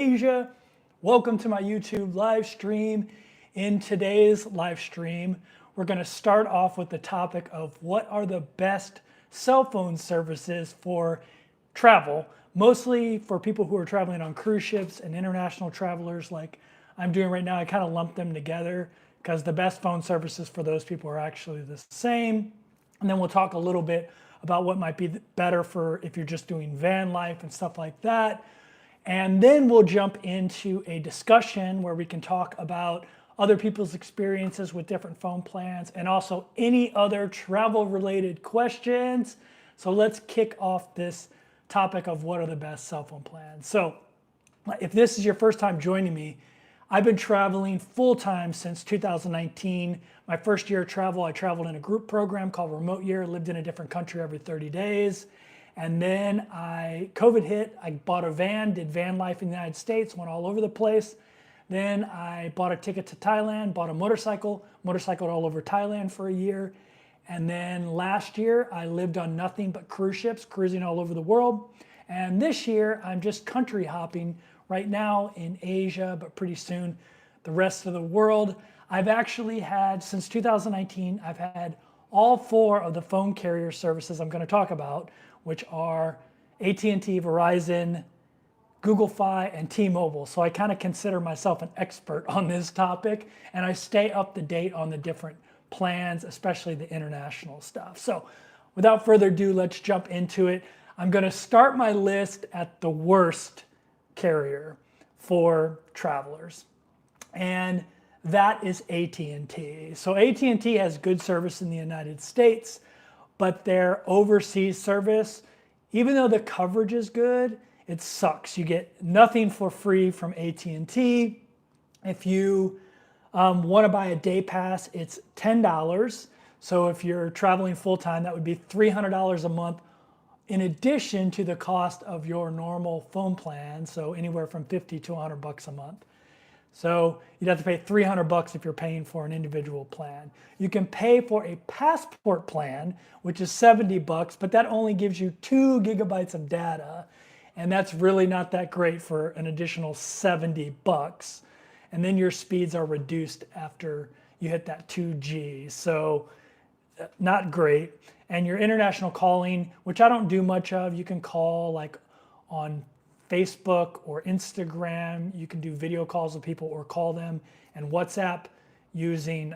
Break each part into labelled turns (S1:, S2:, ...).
S1: Asia. Welcome to my YouTube live stream. In today's live stream, we're going to start off with the topic of what are the best cell phone services for travel, mostly for people who are traveling on cruise ships and international travelers like I'm doing right now. I kind of lump them together because the best phone services for those people are actually the same. And then we'll talk a little bit about what might be better for if you're just doing van life and stuff like that. And then we'll jump into a discussion where we can talk about other people's experiences with different phone plans and also any other travel related questions. So let's kick off this topic of what are the best cell phone plans. So if this is your first time joining me, I've been traveling full time since 2019. My first year of travel, I traveled in a group program called Remote Year, lived in a different country every 30 days. And then COVID hit, I bought a van, did van life in the United States, went all over the place. Then I bought a ticket to Thailand, bought a motorcycled all over Thailand for a year. And then last year I lived on nothing but cruise ships, cruising all over the world. And this year I'm just country hopping right now in Asia, but pretty soon the rest of the world. I've actually had, since 2019, I've had all four of the phone carrier services I'm going to talk about, which are AT&T, Verizon, Google Fi, and T-Mobile. So I kind of consider myself an expert on this topic, and I stay up to date on the different plans, especially the international stuff. So without further ado, let's jump into it. I'm going to start my list at the worst carrier for travelers, and that is AT&T. So AT&T has good service in the United States, but their overseas service, even though the coverage is good, it sucks. You get nothing for free from AT&T. If you want to buy a day pass, it's $10. So if you're traveling full time, that would be $300 a month in addition to the cost of your normal phone plan. So anywhere from 50 to 100 bucks a month. So you'd have to pay 300 bucks if you're paying for an individual plan. You can pay for a passport plan, which is 70 bucks, but that only gives you 2 gigabytes of data. And that's really not that great for an additional 70 bucks. And then your speeds are reduced after you hit that 2G. So not great. And your international calling, which I don't do much of, you can call like on Facebook or Instagram. You can do video calls with people or call them, and WhatsApp using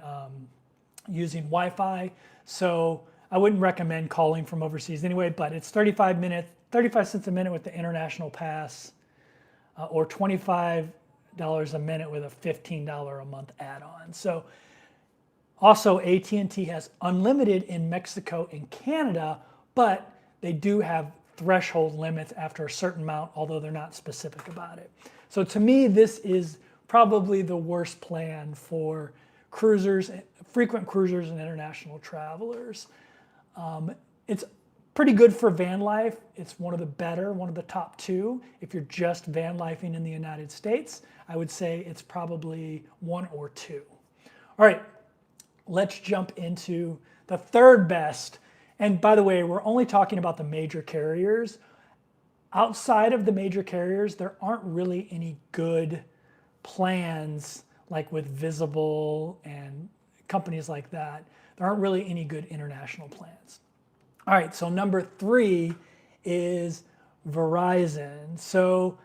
S1: Wi-Fi. So I wouldn't recommend calling from overseas anyway, but it's 35 cents a minute with the international pass, or $25 a minute with a $15 a month add-on. So also AT&T has unlimited in Mexico and Canada, but they do have threshold limits after a certain amount, although they're not specific about it. So to me, this is probably the worst plan for cruisers, frequent cruisers and international travelers. It's pretty good for van life. It's one of the top two. If you're just van lifing in the United States, I would say it's probably 1 or 2. All right, let's jump into the third best. And by the way, we're only talking about the major carriers. Outside of the major carriers, there aren't really any good plans like with Visible and companies like that. There aren't really any good international plans. All right, so number 3 is Verizon. So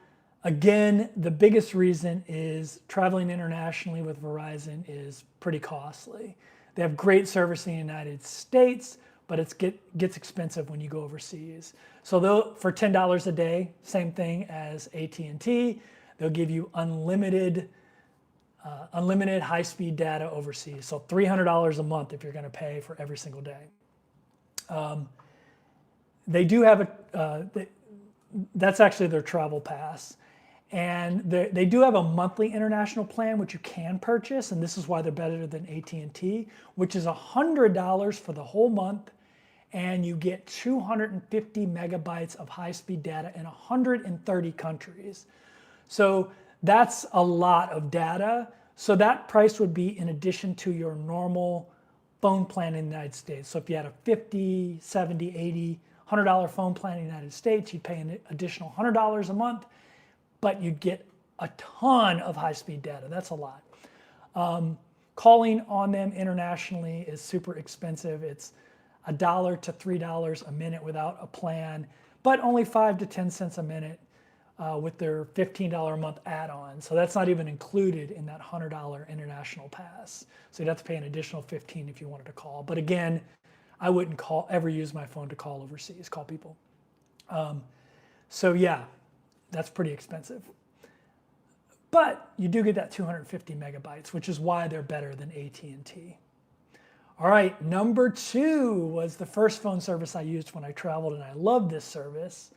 S1: again, the biggest reason is traveling internationally with Verizon is pretty costly. They have great service in the United States, but it gets expensive when you go overseas. So for $10 a day, same thing as AT&T, they'll give you unlimited high-speed data overseas. So $300 a month if you're going to pay for every single day. They do have that's actually their travel pass. And they do have a monthly international plan, which you can purchase, and this is why they're better than AT&T, which is $100 for the whole month, and you get 250 megabytes of high-speed data in 130 countries. So that's a lot of data. So that price would be in addition to your normal phone plan in the United States. So if you had a $50, $70, $80, $100 phone plan in the United States, you'd pay an additional $100 a month, but you'd get a ton of high-speed data. That's a lot. Calling on them internationally is super expensive. It's $1 to $3 a minute without a plan, but only 5 to 10 cents a minute with their $15 a month add-on. So that's not even included in that $100 international pass. So you'd have to pay an additional $15 if you wanted to call. But again, I wouldn't ever use my phone to call overseas, call people. So yeah, that's pretty expensive. But you do get that 250 megabytes, which is why they're better than AT&T. All right, number 2 was the first phone service I used when I traveled, and I loved this service.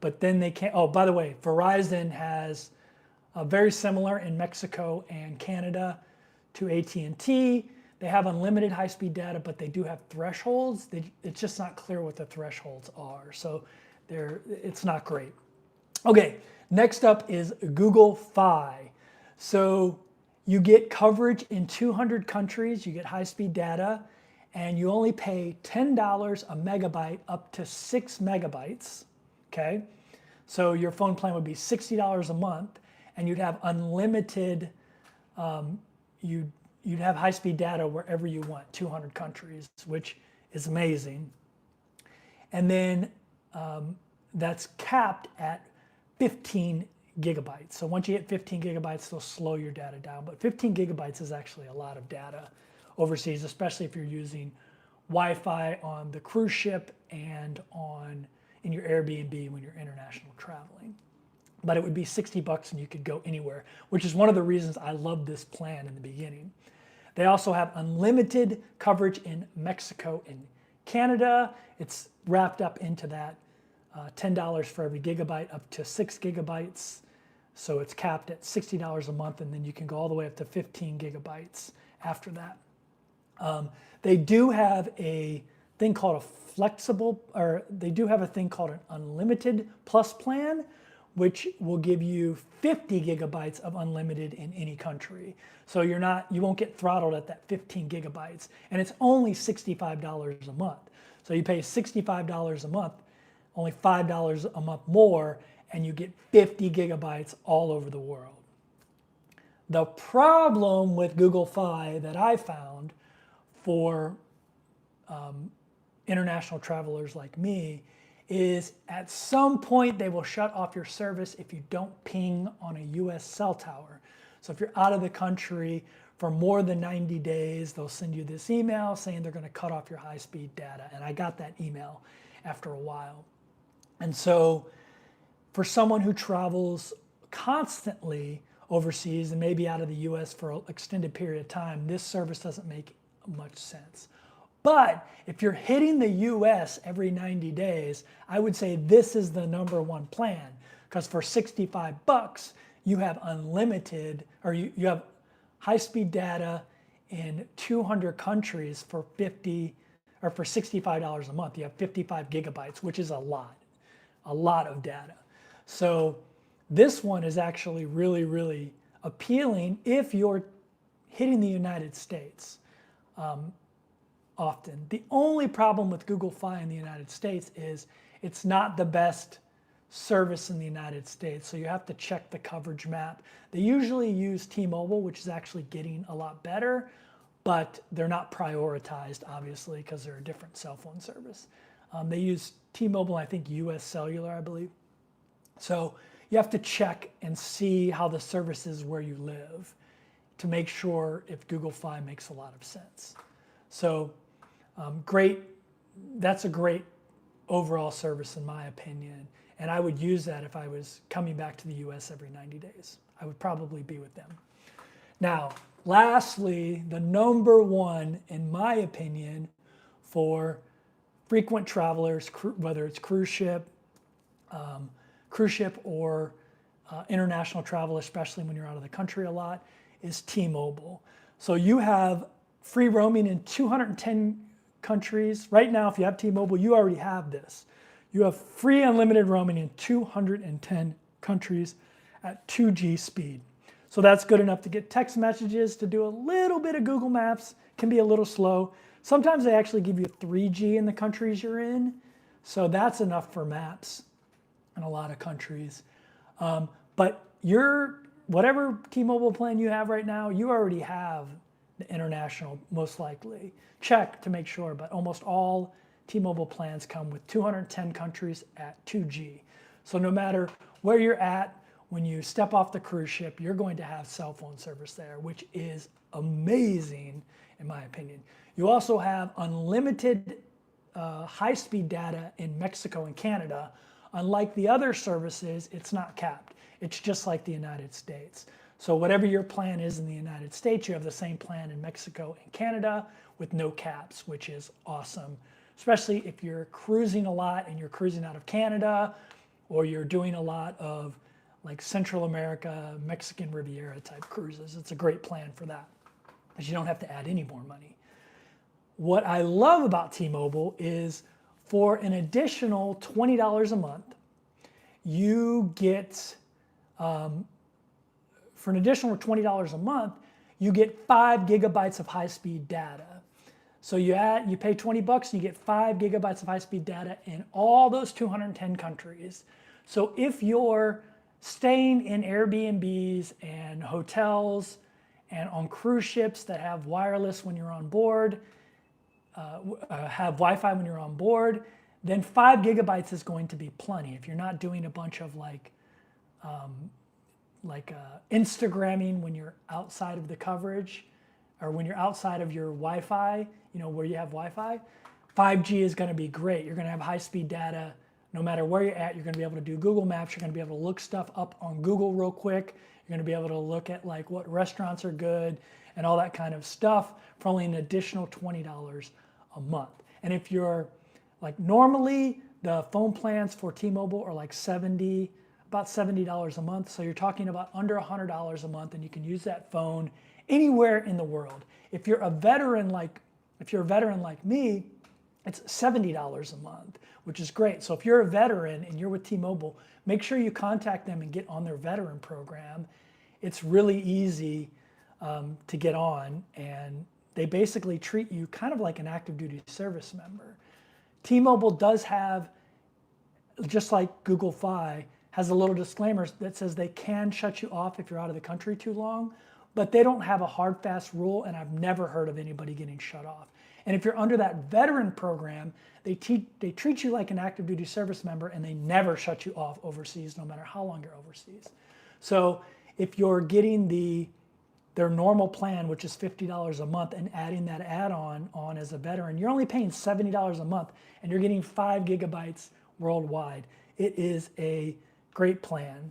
S1: But then they can't, oh, by the way, Verizon has very similar in Mexico and Canada to AT&T. They have unlimited high-speed data, but they do have thresholds. It's just not clear what the thresholds are. So it's not great. Okay, next up is Google Fi. So you get coverage in 200 countries, you get high-speed data, and you only pay $10 a megabyte up to 6 megabytes, okay? So your phone plan would be $60 a month, and you'd have unlimited, you'd have high-speed data wherever you want, 200 countries, which is amazing. And then that's capped at 15 gigabytes. So once you hit 15 gigabytes, they'll slow your data down. But 15 gigabytes is actually a lot of data overseas, especially if you're using Wi-Fi on the cruise ship and in your Airbnb when you're international traveling. But it would be $60 and you could go anywhere, which is one of the reasons I loved this plan in the beginning. They also have unlimited coverage in Mexico and Canada. It's wrapped up into that $10 for every gigabyte up to 6 gigabytes. So it's capped at $60 a month, and then you can go all the way up to 15 gigabytes after that. They do have a thing called they do have a thing called an unlimited plus plan, which will give you 50 gigabytes of unlimited in any country. So you won't get throttled at that 15 gigabytes, and it's only $65 a month. So you pay $65 a month, only $5 a month more, and you get 50 gigabytes all over the world. The problem with Google Fi that I found for international travelers like me is at some point they will shut off your service if you don't ping on a US cell tower. So if you're out of the country for more than 90 days, they'll send you this email saying they're going to cut off your high-speed data. And I got that email after a while. And so for someone who travels constantly overseas and maybe out of the US for an extended period of time, this service doesn't make much sense. But if you're hitting the US every 90 days, I would say this is the #1 plan, because for $65, you have unlimited, or you have high-speed data in 200 countries for $65 a month. You have 55 gigabytes, which is a lot of data. So this one is actually really, really appealing if you're hitting the United States often. The only problem with Google Fi in the United States is it's not the best service in the United States, so you have to check the coverage map. They usually use T-Mobile, which is actually getting a lot better, but they're not prioritized, obviously, because they're a different cell phone service. They use T-Mobile, I think US Cellular, I believe. So you have to check and see how the service is where you live to make sure if Google Fi makes a lot of sense. So that's a great overall service in my opinion. And I would use that if I was coming back to the US every 90 days. I would probably be with them. Now, lastly, the #1, in my opinion, for frequent travelers, whether it's cruise ship or international travel, especially when you're out of the country a lot, is T-Mobile. So you have free roaming in 210 countries. Right now, if you have T-Mobile, you already have this. You have free unlimited roaming in 210 countries at 2G speed. So that's good enough to get text messages, to do a little bit of Google Maps. Can be a little slow. Sometimes they actually give you 3G in the countries you're in. So that's enough for maps in a lot of countries. But whatever T-Mobile plan you have right now, you already have the international, most likely. Check to make sure, but almost all T-Mobile plans come with 210 countries at 2G. So no matter where you're at, when you step off the cruise ship, you're going to have cell phone service there, which is amazing in my opinion. You also have unlimited high-speed data in Mexico and Canada. Unlike the other services, it's not capped. It's just like the United States. So whatever your plan is in the United States, you have the same plan in Mexico and Canada with no caps, which is awesome. Especially if you're cruising a lot and you're cruising out of Canada, or you're doing a lot of like Central America, Mexican Riviera type cruises. It's a great plan for that, because you don't have to add any more money. What I love about T-Mobile is for an additional $20 a month, you get, for an additional $20 a month, you get 5 gigabytes of high-speed data. So you pay 20 bucks and you get 5 gigabytes of high-speed data in all those 210 countries. So if you're staying in Airbnbs and hotels and on cruise ships that have wireless when you're on board, have Wi-Fi when you're on board, then 5 gigabytes is going to be plenty. If you're not doing a bunch of Instagramming when you're outside of the coverage, or when you're outside of your Wi-Fi, where you have Wi-Fi, 5G is going to be great. You're going to have high-speed data no matter where you're at. You're going to be able to do Google Maps. You're going to be able to look stuff up on Google real quick. You're going to be able to look at like what restaurants are good and all that kind of stuff for only an additional $20 a month. And if you're like, normally the phone plans for T-Mobile are like about $70 a month. So you're talking about under $100 a month, and you can use that phone anywhere in the world. If you're a veteran like me, it's $70 a month, which is great. So if you're a veteran and you're with T-Mobile, make sure you contact them and get on their veteran program. It's really easy to get on, and they basically treat you kind of like an active duty service member. T-Mobile does have, just like Google Fi, has a little disclaimer that says they can shut you off if you're out of the country too long, but they don't have a hard, fast rule, and I've never heard of anybody getting shut off. And if you're under that veteran program, they treat you like an active duty service member, and they never shut you off overseas, no matter how long you're overseas. So if you're getting their normal plan, which is $50 a month, and adding that add-on on as a veteran, you're only paying $70 a month, and you're getting 5 gigabytes worldwide. It is a great plan.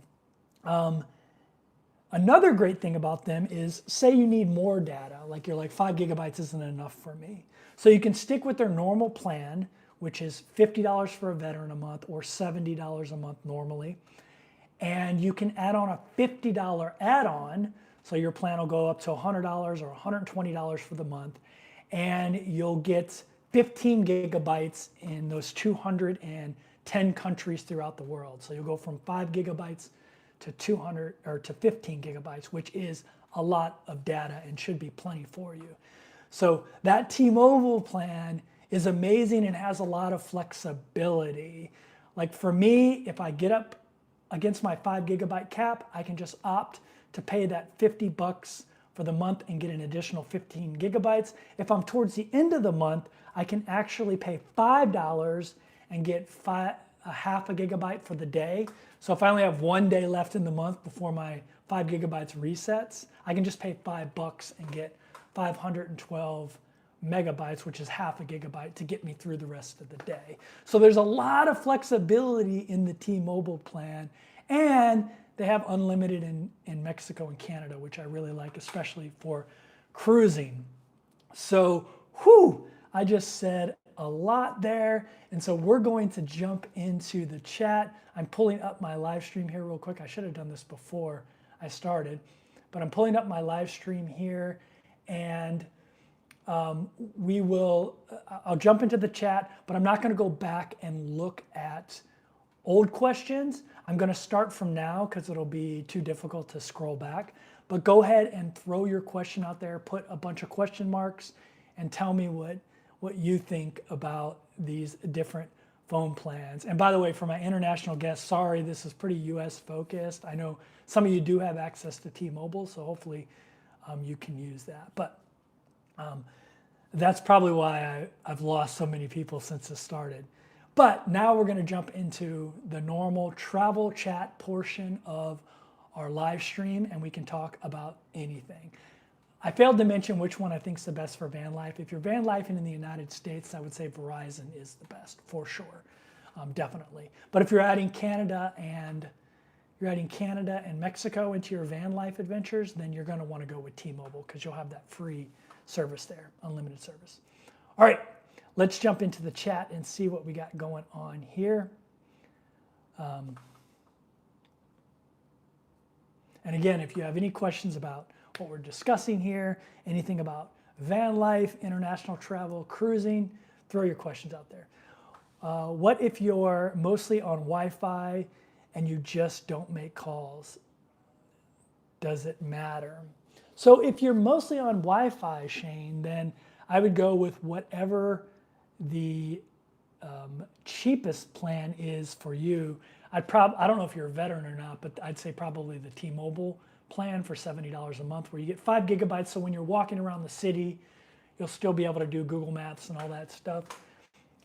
S1: Another great thing about them is, say you need more data, like you're like 5 gigabytes isn't enough for me. So you can stick with their normal plan, which is $50 for a veteran a month or $70 a month normally. And you can add on a $50 add-on, so your plan will go up to $100 or $120 for the month, and you'll get 15 gigabytes in those 210 countries throughout the world. So you'll go from 5 gigabytes to 200 or to 15 gigabytes, which is a lot of data and should be plenty for you. So that T-Mobile plan is amazing and has a lot of flexibility. Like for me, if I get up against my 5 gigabyte cap, I can just opt to pay that 50 bucks for the month and get an additional 15 gigabytes. If I'm towards the end of the month, I can actually pay $5 and get a half a gigabyte for the day. So if I only have 1 day left in the month before my 5 gigabytes resets, I can just pay $5 and get 512 megabytes, which is half a gigabyte, to get me through the rest of the day. So there's a lot of flexibility in the T-Mobile plan, and they have unlimited in Mexico and Canada, which I really like, especially for cruising. So, I just said a lot there, and so we're going to jump into the chat. I'm pulling up my live stream here real quick. I should have done this before I started, but I'm pulling up my live stream here, and I'll jump into the chat, but I'm not going to go back and look at old questions. I'm going to start from now because it'll be too difficult to scroll back. But go ahead and throw your question out there, put a bunch of question marks, and tell me what you think about these different phone plans. And by the way, for my international guests, sorry, this is pretty US focused. I know some of you do have access to T-Mobile, so hopefully you can use that. But that's probably why I've lost so many people since it started. But now we're going to jump into the normal travel chat portion of our live stream, and we can talk about anything. I failed to mention which one I think is the best for van life. If you're van lifing in the United States, I would say Verizon is the best for sure, definitely. But if you're adding Canada and Mexico into your van life adventures, then you're going to want to go with T-Mobile because you'll have that free service there, unlimited service. All right, let's jump into the chat and see what we got going on here. And again, if you have any questions about what we're discussing here, anything about van life, international travel, cruising, throw your questions out there. What if you're mostly on Wi-Fi and you just don't make calls? Does it matter? So if you're mostly on Wi-Fi, Shane, then I would go with whatever the cheapest plan is for you. I don't know if you're a veteran or not, but I'd say probably the T-Mobile plan for $70 a month, where you get 5 gigabytes. So when you're walking around the city, you'll still be able to do Google Maps and all that stuff.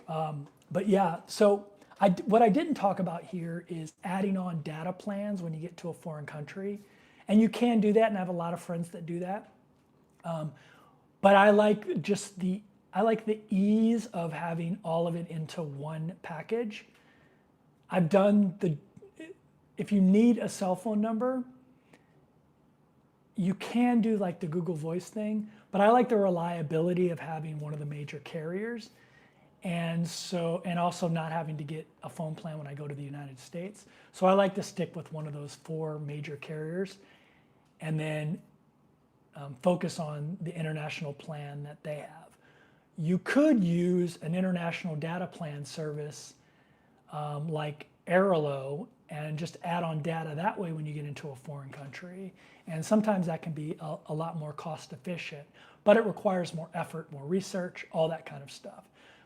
S1: But yeah, so what I didn't talk about here is adding on data plans when you get to a foreign country. And you can do that, and I have a lot of friends that do that. But I like the ease of having all of it into one package. If you need a cell phone number, you can do like the Google Voice thing, but I like the reliability of having one of the major carriers, and also not having to get a phone plan when I go to the United States. So I like to stick with one of those 4 major carriers, and then focus on the international plan that they have. You could use an international data plan service like Airalo and just add on data that way when you get into a foreign country. And sometimes that can be a lot more cost efficient, but it requires more effort, more research, all that kind of stuff.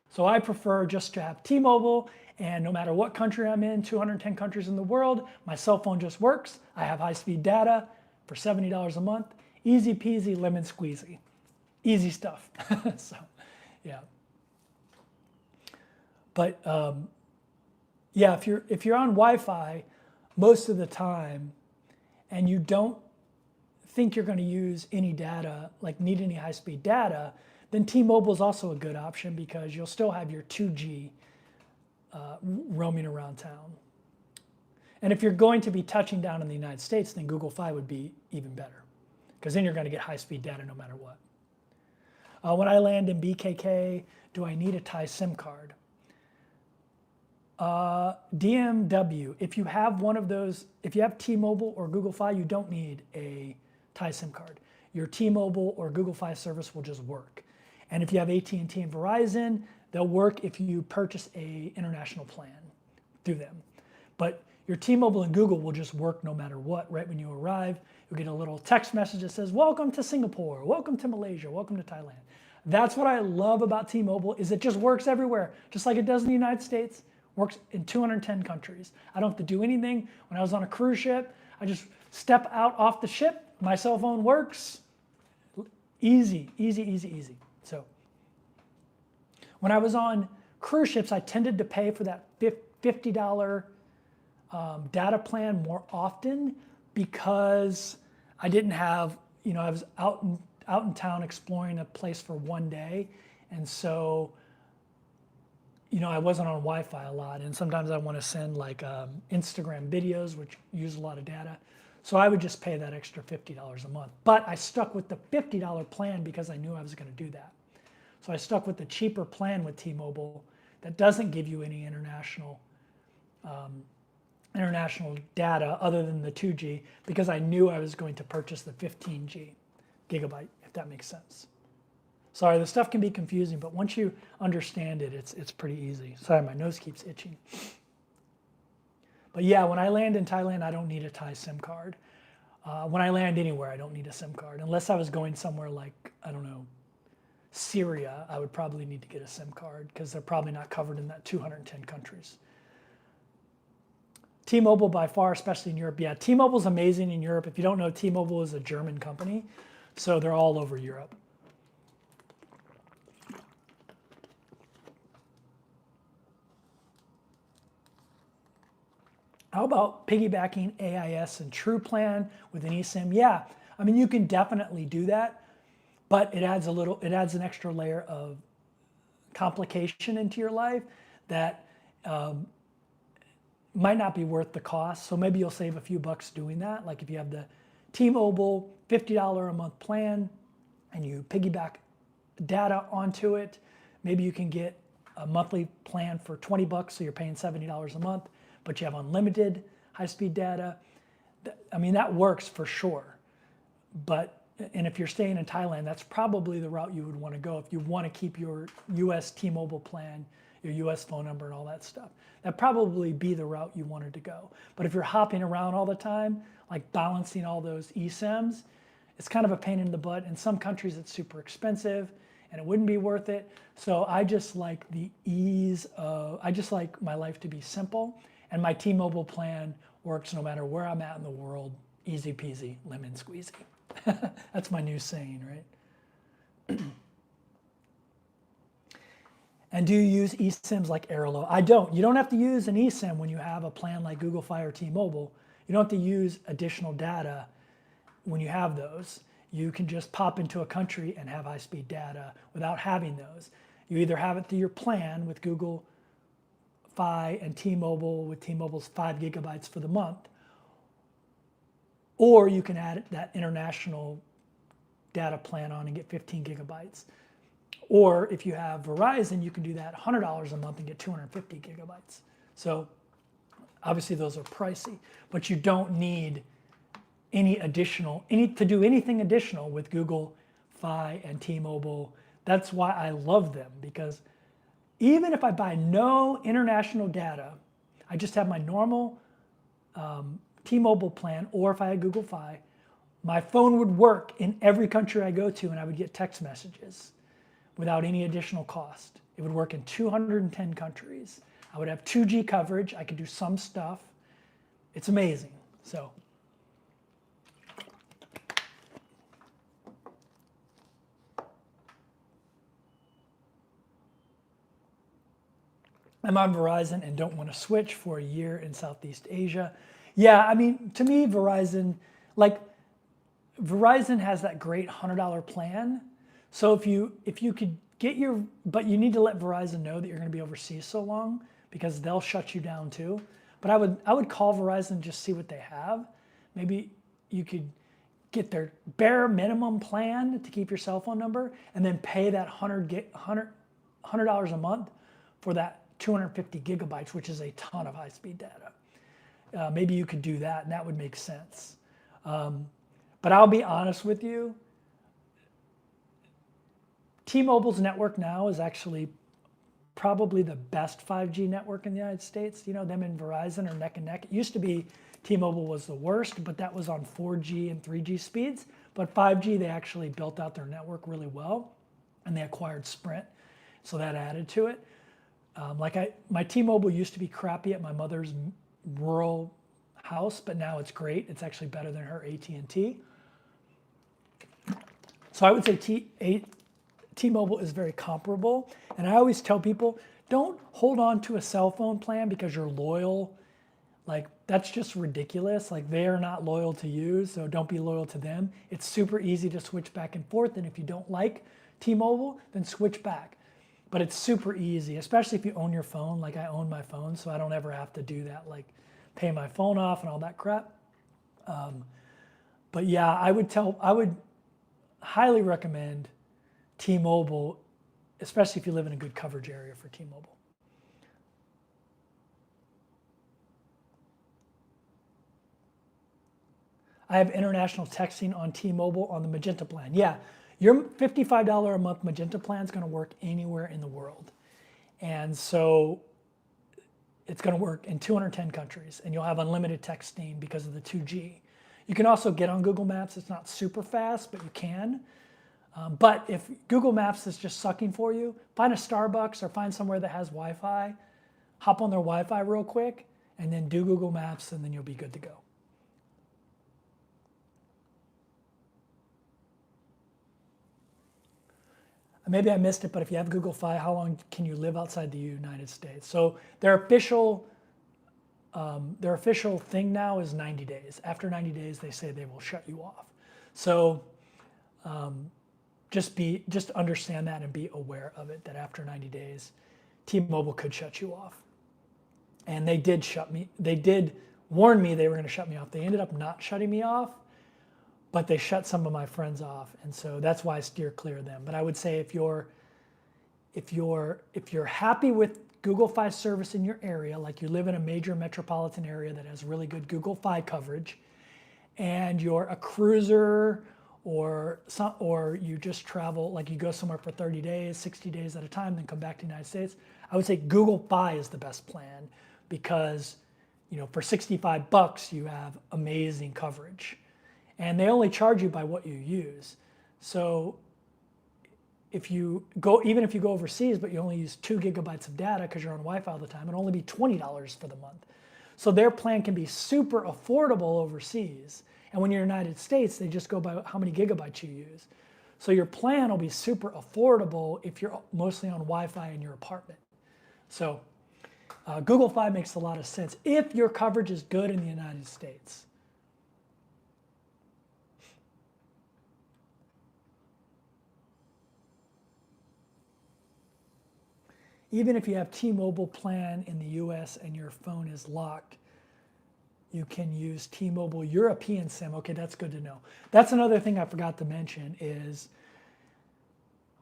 S1: So I prefer just to have T-Mobile, and no matter what country I'm in, 210 countries in the world, my cell phone just works. I have high-speed data for $70 a month. Easy peasy, lemon squeezy. Easy stuff. So, yeah. But yeah, if you're on Wi-Fi most of the time and you don't think you're going to use any data, like need any high-speed data, then T-Mobile is also a good option because you'll still have your 2G roaming around town. And if you're going to be touching down in the United States, then Google Fi would be even better, because then you're going to get high-speed data no matter what. When I land in BKK, do I need a Thai SIM card? DMW, if you have one of those, if you have T-Mobile or Google Fi, you don't need a Thai SIM card. Your T-Mobile or Google Fi service will just work. And if you have AT&T and Verizon, they'll work if you purchase a international plan through them. But your T-Mobile and Google will just work no matter what. Right when you arrive, you'll get a little text message that says, welcome to Singapore, welcome to Malaysia, welcome to Thailand. That's what I love about T-Mobile, is it just works everywhere, just like it does in the United States, works in 210 countries. I don't have to do anything. When I was on a cruise ship, I just step out off the ship, my cell phone works. Easy, easy, easy, easy. So when I was on cruise ships, I tended to pay for that $50 data plan more often, because I didn't have, I was out in town exploring a place for one day. And so, I wasn't on Wi-Fi a lot. And sometimes I want to send like Instagram videos, which use a lot of data. So I would just pay that extra $50 a month. But I stuck with the $50 plan because I knew I was going to do that. So I stuck with the cheaper plan with T-Mobile that doesn't give you any international data other than the 2G, because I knew I was going to purchase the 15 gigabyte, if that makes sense. Sorry, the stuff can be confusing, but once you understand it, it's pretty easy. Sorry, my nose keeps itching. But yeah, when I land in Thailand, I don't need a Thai SIM card. When I land anywhere, I don't need a SIM card, unless I was going somewhere like, I don't know, Syria, I would probably need to get a SIM card because they're probably not covered in that 210 countries. T-Mobile by far, especially in Europe. Yeah, T-Mobile's amazing in Europe. If you don't know, T-Mobile is a German company, so they're all over Europe. How about piggybacking AIS and True Plan with an eSIM? Yeah, I mean, you can definitely do that, but it adds an extra layer of complication into your life that might not be worth the cost. So maybe you'll save a few bucks doing that. Like if you have the T-Mobile $50 a month plan and you piggyback data onto it, maybe you can get a monthly plan for 20 bucks, so you're paying $70 a month, but you have unlimited high-speed data. I mean, that works for sure. And if you're staying in Thailand, that's probably the route you would want to go if you want to keep your US T-Mobile plan, your US phone number and all that stuff. That'd probably be the route you wanted to go. But if you're hopping around all the time, like balancing all those eSIMs, it's kind of a pain in the butt. In some countries, it's super expensive and it wouldn't be worth it. So I just like the ease of, I just like my life to be simple. And my T-Mobile plan works no matter where I'm at in the world. Easy peasy, lemon squeezy. That's my new saying, right? And do you use eSIMs like Airlo? I don't. You don't have to use an eSIM when you have a plan like Google Fi or T-Mobile. You don't have to use additional data when you have those. You can just pop into a country and have high-speed data without having those. You either have it through your plan with Google Fi and T-Mobile with T-Mobile's 5 gigabytes for the month, or you can add that international data plan on and get 15 gigabytes. Or if you have Verizon, you can do that $100 a month and get 250 gigabytes. So obviously those are pricey, but you don't need to do anything additional with Google Fi and T-Mobile. That's why I love them, because even if I buy no international data, I just have my normal T-Mobile plan, or if I had Google Fi, my phone would work in every country I go to and I would get text messages without any additional cost. It would work in 210 countries. I would have 2G coverage. I could do some stuff. It's amazing. So I'm on Verizon and don't want to switch for a year in Southeast Asia. Yeah, I mean, to me, Verizon has that great $100 plan. So if you could get but you need to let Verizon know that you're going to be overseas so long, because they'll shut you down too. But I would call Verizon and just see what they have. Maybe you could get their bare minimum plan to keep your cell phone number, and then pay that $100 a month for that 250 gigabytes, which is a ton of high-speed data. Maybe you could do that, and that would make sense. But I'll be honest with you, T-Mobile's network now is actually probably the best 5G network in the United States. You know, them and Verizon are neck and neck. It used to be T-Mobile was the worst, but that was on 4G and 3G speeds. But 5G, they actually built out their network really well, and they acquired Sprint, so that added to it. My T-Mobile used to be crappy at my mother's rural house, but now it's great. It's actually better than her AT&T. So I would say T-Mobile is very comparable. And I always tell people, don't hold on to a cell phone plan because you're loyal. Like, that's just ridiculous. Like, they are not loyal to you, so don't be loyal to them. It's super easy to switch back and forth. And if you don't like T-Mobile, then switch back. But it's super easy, especially if you own your phone. Like, I own my phone, so I don't ever have to do that, like pay my phone off and all that crap. But yeah, I would highly recommend T-Mobile, especially if you live in a good coverage area for T-Mobile. I have international texting on T-Mobile on the Magenta plan. Yeah, your $55 a month Magenta plan is going to work anywhere in the world. And so it's going to work in 210 countries, and you'll have unlimited texting because of the 2G. You can also get on Google Maps. It's not super fast, but you can. But if Google Maps is just sucking for you, find a Starbucks or find somewhere that has Wi-Fi, hop on their Wi-Fi real quick, and then do Google Maps, and then you'll be good to go. Maybe I missed it, but if you have Google Fi, how long can you live outside the United States? So their official thing now is 90 days. After 90 days, they say they will shut you off. So just understand that and be aware of it, that after 90 days, T-Mobile could shut you off. And they did warn me they were going to shut me off. They ended up not shutting me off, but they shut some of my friends off, and so that's why I steer clear of them. But I would say if you're happy with Google Fi service in your area, like you live in a major metropolitan area that has really good Google Fi coverage, and you're a cruiser or you just travel, like you go somewhere for 30 days, 60 days at a time, then come back to the United States, I would say Google Fi is the best plan because, for $65 you have amazing coverage. And they only charge you by what you use. So even if you go overseas, but you only use 2 gigabytes of data because you're on Wi-Fi all the time, it'll only be $20 for the month. So their plan can be super affordable overseas. And when you're in the United States, they just go by how many gigabytes you use. So your plan will be super affordable if you're mostly on Wi-Fi in your apartment. So Google Fi makes a lot of sense if your coverage is good in the United States. Even if you have T-Mobile plan in the US and your phone is locked, you can use T-Mobile European SIM. Okay, that's good to know. That's another thing I forgot to mention is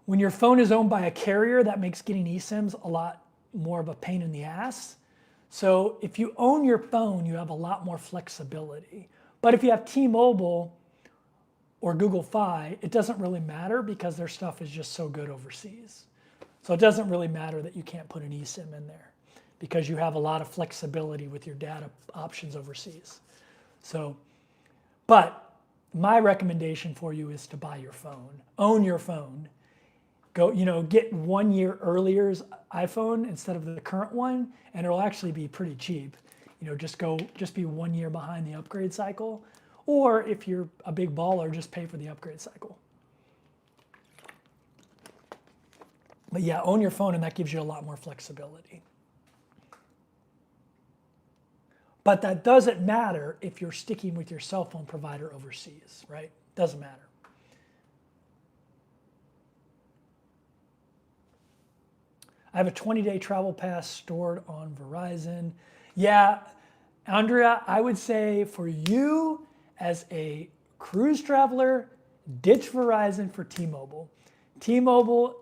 S1: when your phone is owned by a carrier, that makes getting eSIMs a lot more of a pain in the ass. So if you own your phone, you have a lot more flexibility. But if you have T-Mobile or Google Fi, it doesn't really matter because their stuff is just so good overseas. So it doesn't really matter that you can't put an eSIM in there because you have a lot of flexibility with your data options overseas. So, but my recommendation for you is to buy your phone, own your phone. Go, get 1 year earlier's iPhone instead of the current one, and it'll actually be pretty cheap. Just be 1 year behind the upgrade cycle. Or if you're a big baller, just pay for the upgrade cycle. But yeah, own your phone, and that gives you a lot more flexibility. But that doesn't matter if you're sticking with your cell phone provider overseas, right? Doesn't matter. I have a 20-day travel pass stored on Verizon. Yeah, Andrea, I would say for you as a cruise traveler, ditch Verizon for T-Mobile. T-Mobile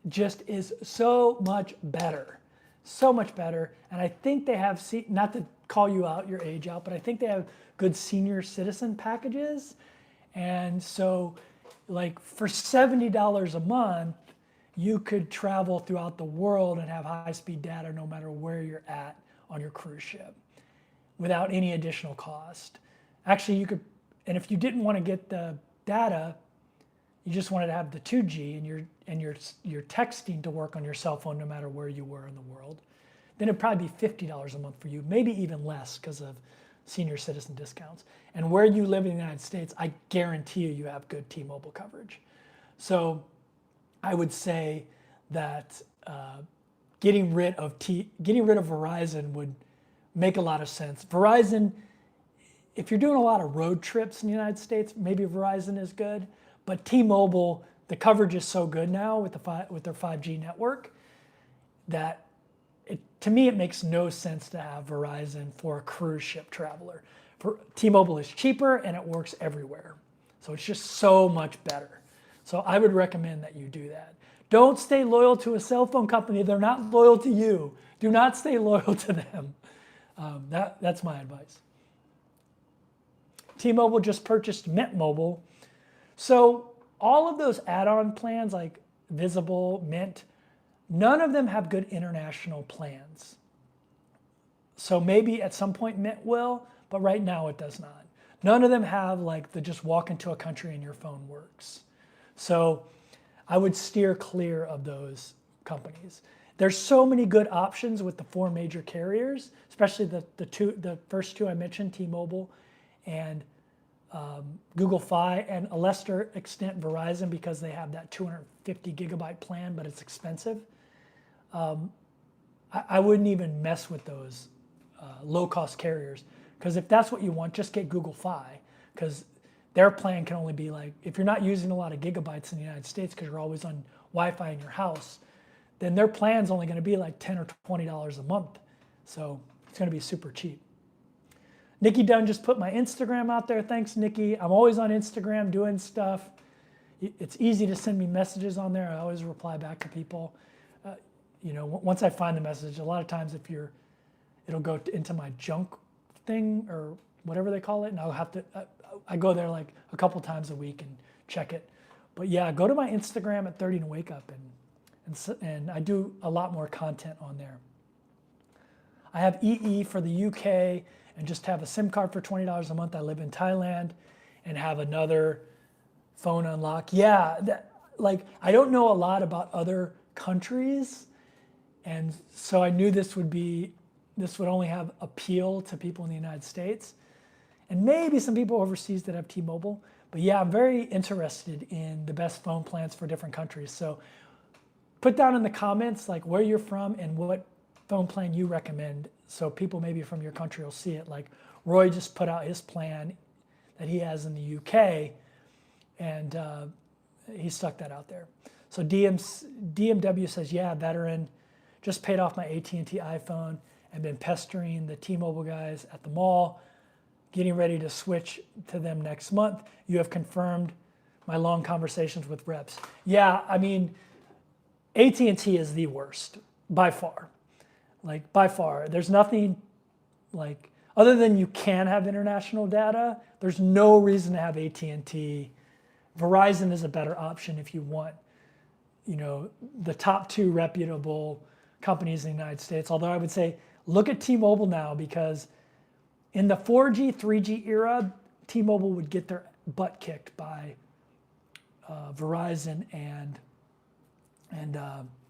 S1: just is so much better, and I think they have, not to call you out, your age out, but I think they have good senior citizen packages. And so like for $70 a month, you could travel throughout the world and have high-speed data no matter where you're at on your cruise ship without any additional cost. Actually, you could, and if you didn't want to get the data, you just wanted to have the 2G and your texting to work on your cell phone no matter where you were in the world, then it'd probably be $50 a month for you, maybe even less because of senior citizen discounts. And where you live in the United States, I guarantee you have good T-Mobile coverage. So I would say that getting rid of Verizon would make a lot of sense. Verizon, if you're doing a lot of road trips in the United States, maybe Verizon is good. But T-Mobile, the coverage is so good now with their 5G network that to me it makes no sense to have Verizon for a cruise ship traveler. T-Mobile is cheaper and it works everywhere. So it's just so much better. So I would recommend that you do that. Don't stay loyal to a cell phone company. They're not loyal to you. Do not stay loyal to them. That's my advice. T-Mobile just purchased Mint Mobile. So all of those add-on plans like Visible, Mint, none of them have good international plans. So maybe at some point Mint will, but right now it does not. None of them have like the just walk into a country and your phone works. So I would steer clear of those companies. There's so many good options with the 4 major carriers, especially the first 2 I mentioned, T-Mobile and Google Fi, and a lesser extent Verizon, because they have that 250 gigabyte plan, but it's expensive. I wouldn't even mess with those low-cost carriers, because if that's what you want, just get Google Fi, because their plan can only be like, if you're not using a lot of gigabytes in the United States because you're always on Wi-Fi in your house, then their plan's only going to be like $10 or $20 a month. So it's going to be super cheap. Nikki Dunn just put my Instagram out there. Thanks, Nikki. I'm always on Instagram doing stuff. It's easy to send me messages on there. I always reply back to people. Once I find the message, a lot of times it'll go into my junk thing or whatever they call it, and I'll have to, I go there like a couple times a week and check it. But yeah, go to my Instagram at 30 to wake up, and I do a lot more content on there. I have EE for the UK and just have a SIM card for $20 a month. I live in Thailand and have another phone unlock. Yeah, I don't know a lot about other countries, and so I knew this would only have appeal to people in the United States and maybe some people overseas that have T-Mobile. But yeah, I'm very interested in the best phone plans for different countries. So put down in the comments like where you're from and what phone plan you recommend, so people maybe from your country will see it. Like Roy just put out his plan that he has in the UK, and he stuck that out there. So DMW says, yeah, veteran, just paid off my AT&T iPhone and been pestering the T-Mobile guys at the mall, getting ready to switch to them next month. You have confirmed my long conversations with reps. Yeah, I mean, AT&T is the worst by far. Like by far, there's nothing like, other than you can have international data, there's no reason to have AT&T. Verizon is a better option if you want, the top 2 reputable companies in the United States. Although I would say, look at T-Mobile now, because in the 4G, 3G era, T-Mobile would get their butt kicked by Verizon and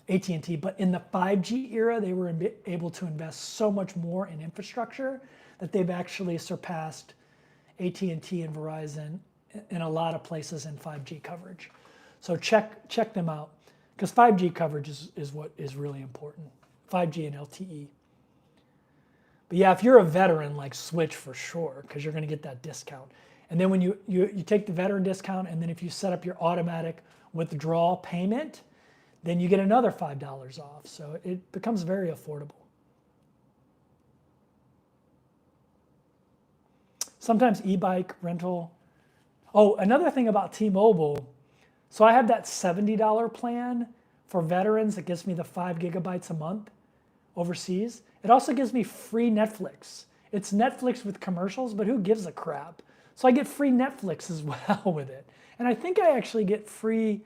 S1: AT&T. But in the 5G era, they were able to invest so much more in infrastructure that they've actually surpassed AT&T and Verizon in a lot of places in 5G coverage. So check them out, because 5G coverage is what is really important. 5G and LTE. But yeah, if you're a veteran, like switch for sure, because you're going to get that discount. And then when you take the veteran discount, and then if you set up your automatic withdrawal payment, then you get another $5 off. So it becomes very affordable. Sometimes e-bike rental. Oh, another thing about T-Mobile. So I have that $70 plan for veterans that gives me the 5 gigabytes a month overseas. It also gives me free Netflix. It's Netflix with commercials, but who gives a crap? So I get free Netflix as well with it. And I think I actually get free,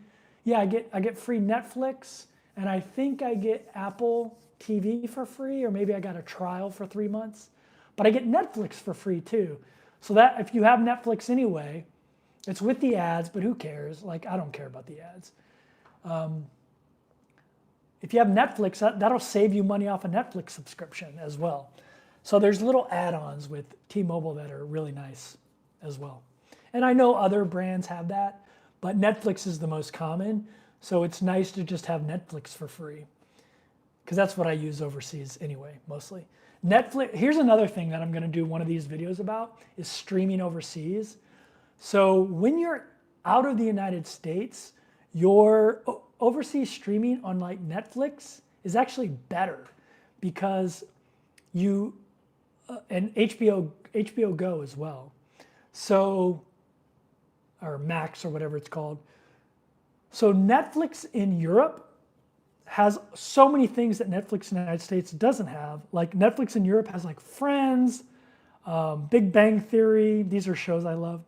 S1: I get free Netflix, and I think I get Apple TV for free, or maybe I got a trial for 3 months. But I get Netflix for free too. So that if you have Netflix anyway, it's with the ads, but who cares? Like, I don't care about the ads. If you have Netflix, that'll save you money off a Netflix subscription as well. So there's little add-ons with T-Mobile that are really nice as well. And I know other brands have that, but Netflix is the most common. So it's nice to just have Netflix for free, because that's what I use overseas anyway, mostly. Netflix, here's another thing that I'm going to do one of these videos about, is streaming overseas. So when you're out of the United States, your overseas streaming on like Netflix is actually better, because you, and HBO Go as well. So, or Max or whatever it's called. So Netflix in Europe has so many things that Netflix in the United States doesn't have. Like Netflix in Europe has like Friends, Big Bang Theory. These are shows I love.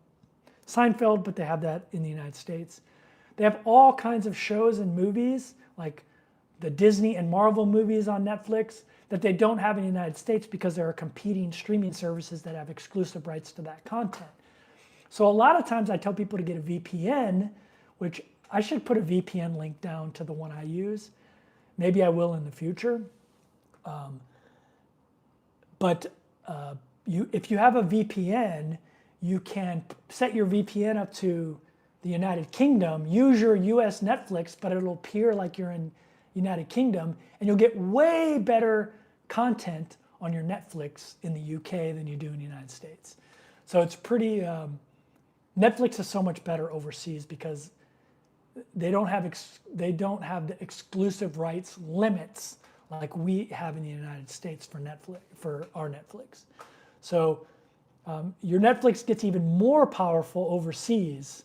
S1: Seinfeld, but they have that in the United States. They have all kinds of shows and movies, like the Disney and Marvel movies on Netflix, that they don't have in the United States, because there are competing streaming services that have exclusive rights to that content. So a lot of times I tell people to get a VPN, which I should put a VPN link down to the one I use. Maybe I will in the future. But if you have a VPN, you can set your VPN up to the United Kingdom, use your US Netflix, but it'll appear like you're in United Kingdom, and you'll get way better content on your Netflix in the UK than you do in the United States. So it's pretty, Netflix is so much better overseas because they don't have the exclusive rights limits like we have in the United States for Netflix, for our Netflix. So your Netflix gets even more powerful overseas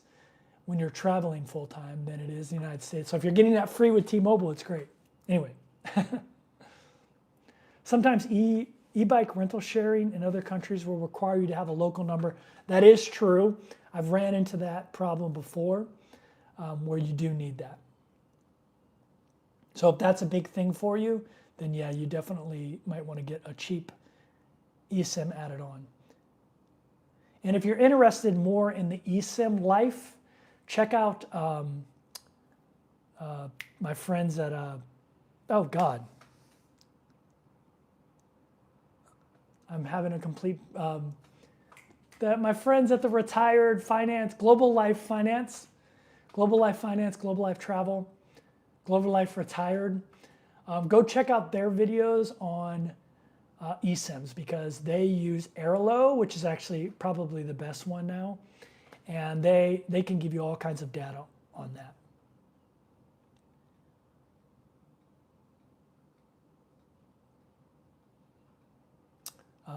S1: when you're traveling full time than it is in the United States. So if you're getting that free with T-Mobile, it's great. Anyway, sometimes e-bike rental sharing in other countries will require you to have a local number. That is true. I've ran into that problem before where you do need that. So if that's a big thing for you, then yeah, you definitely might want to get a cheap eSIM added on. And if you're interested more in the eSIM life, check out my friends at, oh God, I'm having a complete, my friends at the Retired Finance, Global Life Finance, Global Life Travel, Global Life Retired. Go check out their videos on eSIMs because they use Airlo, which is actually probably the best one now. And they can give you all kinds of data on that.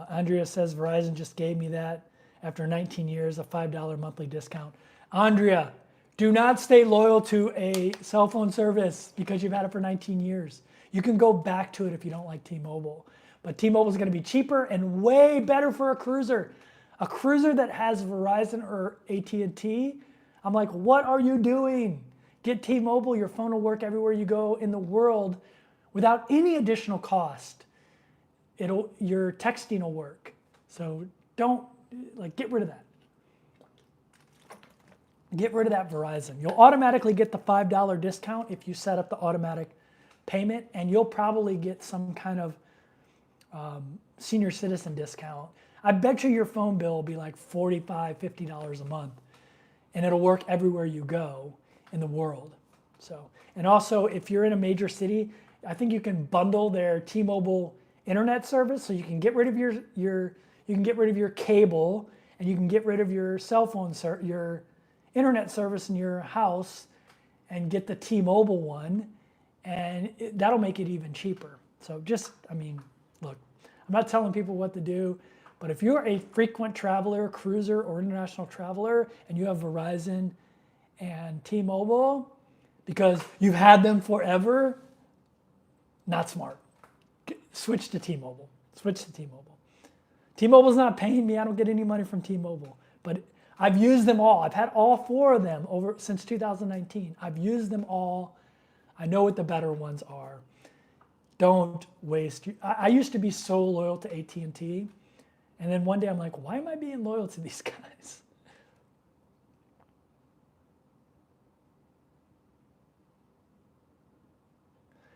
S1: Andrea says, Verizon just gave me that after 19 years, a $5 monthly discount. Andrea, do not stay loyal to a cell phone service because you've had it for 19 years. You can go back to it if you don't like T-Mobile. But T-Mobile is going to be cheaper and way better for a cruiser. A cruiser that has Verizon or AT&T, I'm like, what are you doing? Get T-Mobile, your phone will work everywhere you go in the world without any additional cost. Your texting will work. So get rid of that. Get rid of that Verizon. You'll automatically get the $5 discount if you set up the automatic payment, and you'll probably get some kind of senior citizen discount. I bet you your phone bill will be like $45, $50 a month, and it'll work everywhere you go in the world. So, and also if you're in a major city, I think you can bundle their T-Mobile internet service, so you can get rid of your cable, and you can get rid of your cell phone, your internet service in your house, and get the T-Mobile one, and that'll make it even cheaper. So just, I mean, look, I'm not telling people what to do, but if you're a frequent traveler, cruiser, or international traveler, and you have Verizon and T-Mobile, because you've had them forever, not smart. Switch to T-Mobile. Switch to T-Mobile. T-Mobile's not paying me. I don't get any money from T-Mobile. But I've used them all. I've had all 4 of them since 2019. I've used them all. I know what the better ones are. Don't waste. I used to be so loyal to AT&T. And then one day I'm like, why am I being loyal to these guys?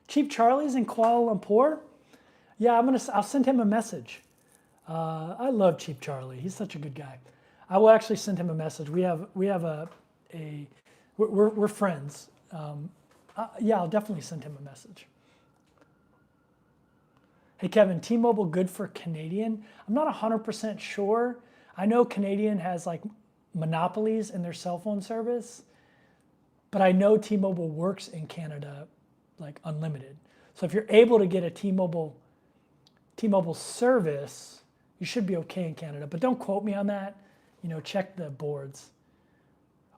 S1: Cheap Charlie's in Kuala Lumpur? Yeah, I'll send him a message. I love Cheap Charlie. He's such a good guy. I will actually send him a message. We're friends. Yeah, I'll definitely send him a message. Hey Kevin, T-Mobile good for Canadian? I'm not 100% sure. I know Canadian has like monopolies in their cell phone service, but I know T-Mobile works in Canada like unlimited. So if you're able to get a T-Mobile service, you should be okay in Canada, but don't quote me on that. You know, check the boards.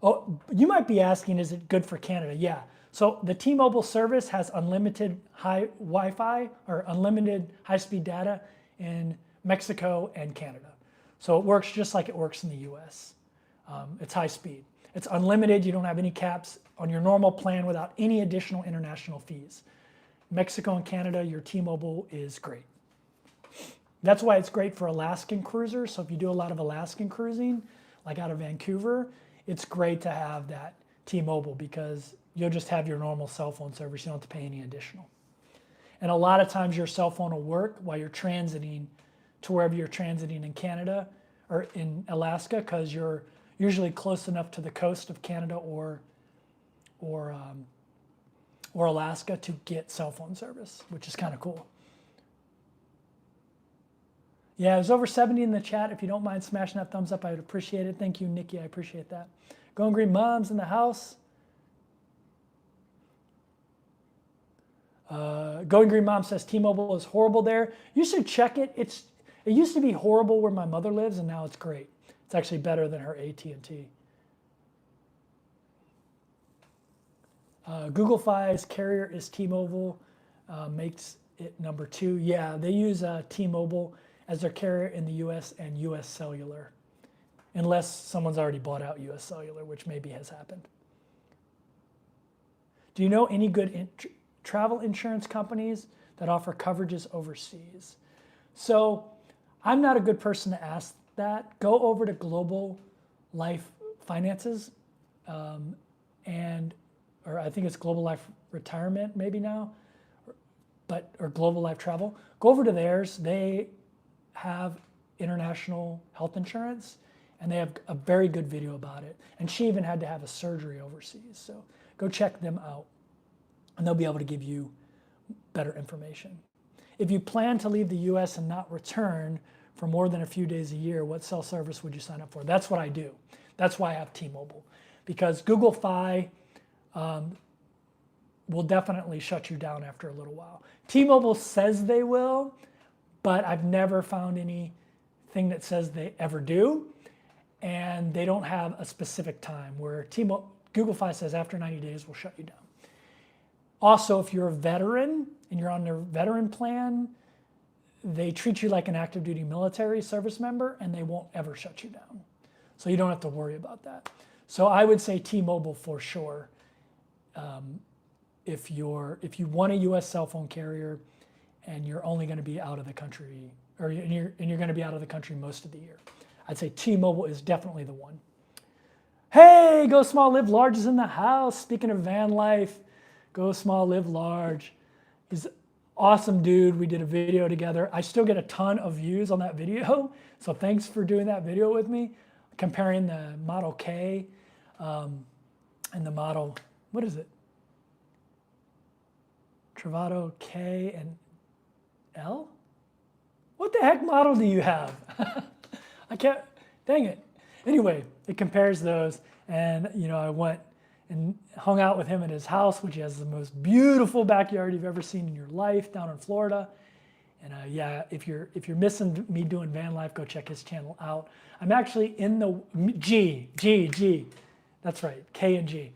S1: Oh, you might be asking, is it good for Canada? Yeah. So the T-Mobile service has unlimited high Wi-Fi or unlimited high-speed data in Mexico and Canada. So it works just like it works in the US. It's high speed. It's unlimited. You don't have any caps on your normal plan without any additional international fees. Mexico and Canada, your T-Mobile is great. That's why it's great for Alaskan cruisers. So if you do a lot of Alaskan cruising, like out of Vancouver, it's great to have that T-Mobile, because you'll just have your normal cell phone service. You don't have to pay any additional. And a lot of times your cell phone will work while you're transiting to wherever you're transiting in Canada or in Alaska, because you're usually close enough to the coast of Canada or Alaska to get cell phone service, which is kind of cool. Yeah, there's over 70 in the chat. If you don't mind smashing that thumbs up, I would appreciate it. Thank you, Nikki. I appreciate that. Going Green Mom's in the house. Going Green Mom says T-Mobile is horrible there. You should check it. It used to be horrible where my mother lives, and now it's great. It's actually better than her AT&T. Google Fi's carrier is T-Mobile, makes it number 2. Yeah, they use T-Mobile as their carrier in the US and US Cellular, unless someone's already bought out US Cellular, which maybe has happened. Do you know any good travel insurance companies that offer coverages overseas? So I'm not a good person to ask that. Go over to Global Life Finances, or I think it's Global Life Retirement maybe now, or Global Life Travel. Go over to theirs. They have international health insurance, and they have a very good video about it. And she even had to have a surgery overseas. So go check them out, and they'll be able to give you better information. If you plan to leave the US and not return for more than a few days a year, what cell service would you sign up for? That's what I do. That's why I have T-Mobile, because Google Fi will definitely shut you down after a little while. T-Mobile says they will, but I've never found anything that says they ever do, and they don't have a specific time where Google Fi says after 90 days we'll shut you down. Also, if you're a veteran and you're on their veteran plan, they treat you like an active duty military service member, and they won't ever shut you down. So you don't have to worry about that. So I would say T-Mobile for sure. If you want a US cell phone carrier and you're only going to be out of the country, and you're going to be out of the country most of the year, I'd say T-Mobile is definitely the one. Hey, Go Small Live Large is in the house. Speaking of van life, Go Small Live Large. He's an awesome dude. We did a video together. I still get a ton of views on that video, so thanks for doing that video with me, comparing the Model K and the Model, what is it? Travato K and L? What the heck model do you have? I can't, dang it. Anyway, it compares those, and I went and hung out with him at his house, which has the most beautiful backyard you've ever seen in your life down in Florida. And yeah, if you're missing me doing van life, go check his channel out. I'm actually in the G. That's right, K and G.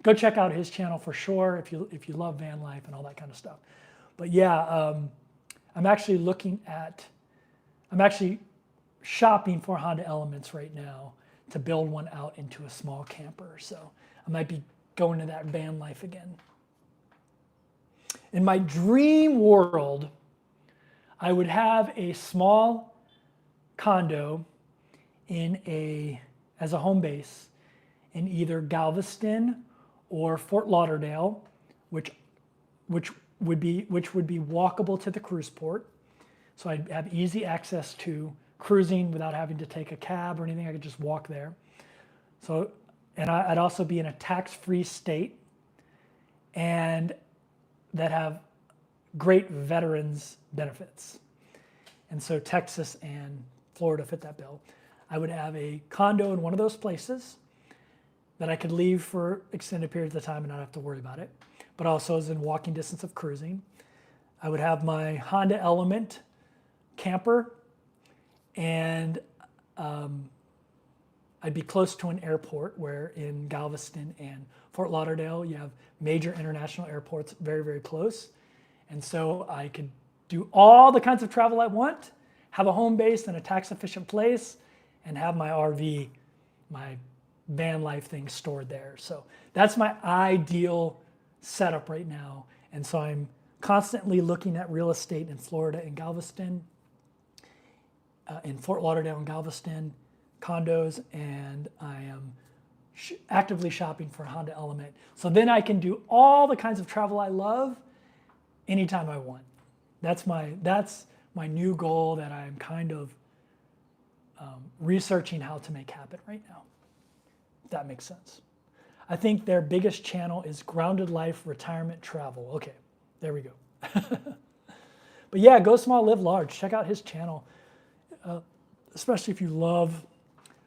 S1: Go check out his channel for sure if you love van life and all that kind of stuff. But yeah, I'm actually shopping for Honda Elements right now to build one out into a small camper. So I might be going to that van life again. In my dream world, I would have a small condo as a home base in either Galveston or Fort Lauderdale, which would be walkable to the cruise port. So I'd have easy access to cruising without having to take a cab or anything. I could just walk there. So, and I'd also be in a tax-free state and that have great veterans benefits. And so Texas and Florida fit that bill. I would have a condo in one of those places that I could leave for extended periods of time and not have to worry about it, but also is in walking distance of cruising. I would have my Honda Element camper, and I'd be close to an airport, where in Galveston and Fort Lauderdale, you have major international airports very, very close. And so I could do all the kinds of travel I want, have a home base in a tax-efficient place, and have my RV, my van life thing stored there. So that's my ideal setup right now. And so I'm constantly looking at real estate in Florida and Galveston, in Fort Lauderdale and Galveston, condos, and I am actively shopping for a Honda Element. So then I can do all the kinds of travel I love anytime I want. That's my new goal that I'm kind of researching how to make happen right now, if that makes sense. I think their biggest channel is Grounded Life Retirement Travel. Okay, there we go. But yeah, Go Small, Live Large. Check out his channel, especially if you love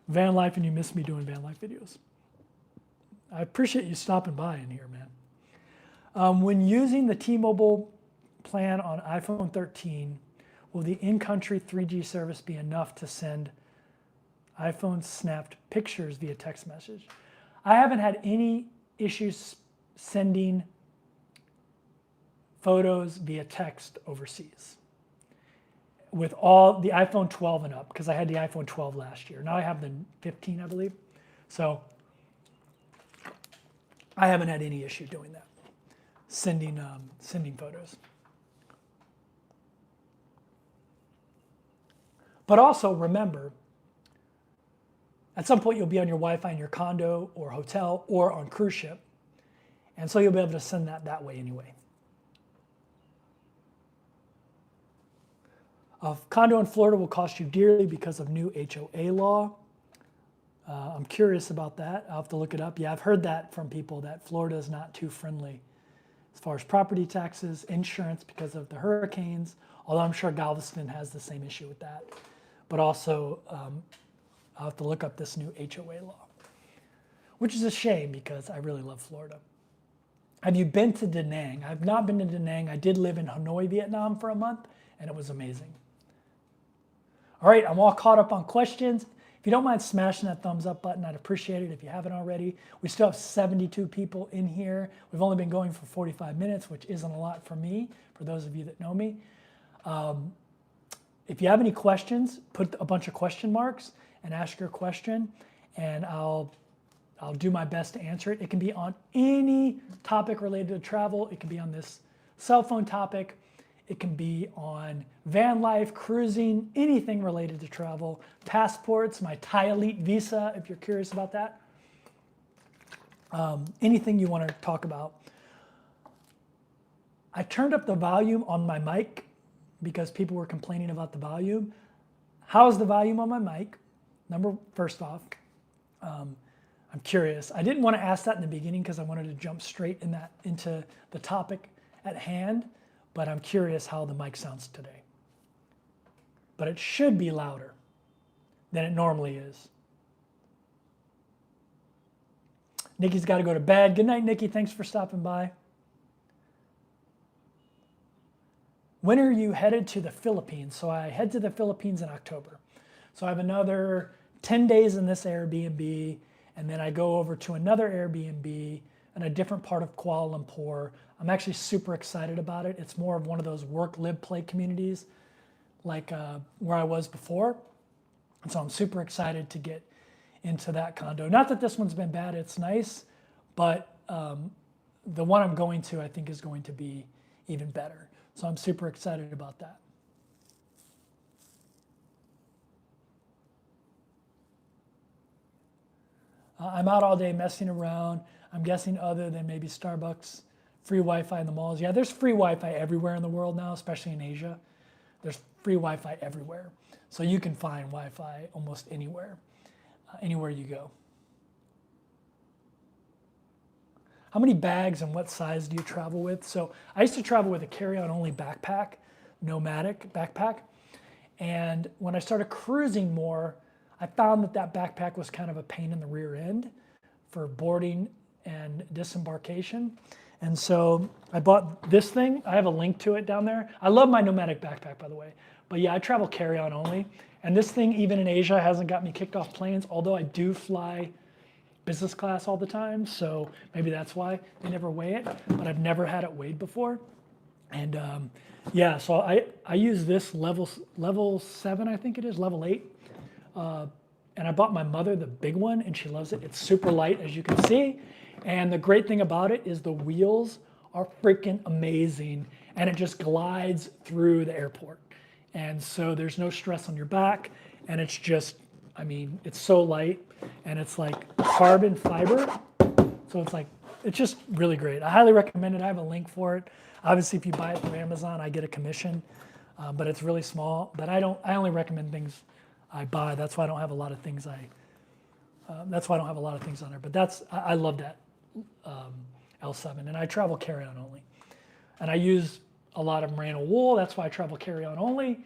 S1: van life and you miss me doing van life videos. I appreciate you stopping by in here, man. When using the T-Mobile plan on iPhone 13, will the in-country 3G service be enough to send iPhone snapped pictures via text message? I haven't had any issues sending photos via text overseas with all the iPhone 12 and up, because I had the iPhone 12 last year. Now I have the 15, I believe. So I haven't had any issue doing that, sending photos. But also remember, at some point you'll be on your Wi-Fi in your condo or hotel or on cruise ship. And so you'll be able to send that way anyway. A condo in Florida will cost you dearly because of new HOA law. I'm curious about that. I'll have to look it up. Yeah, I've heard that from people that Florida is not too friendly as far as property taxes, insurance because of the hurricanes, although I'm sure Galveston has the same issue with that. But also, I'll have to look up this new HOA law, which is a shame because I really love Florida. Have you been to Da Nang? I've not been to Da Nang. I did live in Hanoi, Vietnam for a month, and it was amazing. All right, I'm all caught up on questions. If you don't mind smashing that thumbs up button, I'd appreciate it if you haven't already. We still have 72 people in here. We've only been going for 45 minutes, which isn't a lot for me, for those of you that know me. If you have any questions, put a bunch of question marks and ask your question, and I'll do my best to answer it. It can be on any topic related to travel. It can be on this cell phone topic. It can be on van life, cruising, anything related to travel. Passports, my Thai Elite visa, if you're curious about that. Anything you want to talk about. I turned up the volume on my mic because people were complaining about the volume. How's the volume on my mic? First off, I'm curious. I didn't want to ask that in the beginning because I wanted to jump straight into the topic at hand, but I'm curious how the mic sounds today. But it should be louder than it normally is. Nikki's got to go to bed. Good night, Nikki. Thanks for stopping by. When are you headed to the Philippines? So I head to the Philippines in October. So I have another 10 days in this Airbnb, and then I go over to another Airbnb in a different part of Kuala Lumpur. I'm actually super excited about it. It's more of one of those work, live, play communities like where I was before. And so I'm super excited to get into that condo. Not that this one's been bad, it's nice, but the one I'm going to, I think, is going to be even better. So I'm super excited about that. I'm out all day messing around. I'm guessing other than maybe Starbucks, free Wi-Fi in the malls. Yeah, there's free Wi-Fi everywhere in the world now, especially in Asia. There's free Wi-Fi everywhere. So you can find Wi-Fi almost anywhere, anywhere you go. How many bags and what size do you travel with? So I used to travel with a carry-on only backpack, nomadic backpack. And when I started cruising more, I found that backpack was kind of a pain in the rear end for boarding and disembarkation. And so I bought this thing. I have a link to it down there. I love my nomadic backpack, by the way. But yeah, I travel carry-on only. And this thing, even in Asia, hasn't got me kicked off planes, although I do fly business class all the time. So maybe that's why they never weigh it. But I've never had it weighed before. And yeah, so I use this level 7, I think it is, level 8. And I bought my mother the big one, and she loves it. It's super light, as you can see. And the great thing about it is the wheels are freaking amazing, and it just glides through the airport. And so there's no stress on your back, and it's just, I mean, it's so light. and it's like carbon fiber. So it's just really great. I highly recommend it. I have a link for it. Obviously, if you buy it through Amazon, I get a commission, but it's really small. But I only recommend things I buy. That's why I don't have a lot of things that's why I don't have a lot of things on there. But I love that L7, and I travel carry-on only. And I use a lot of merino wool. That's why I travel carry-on only.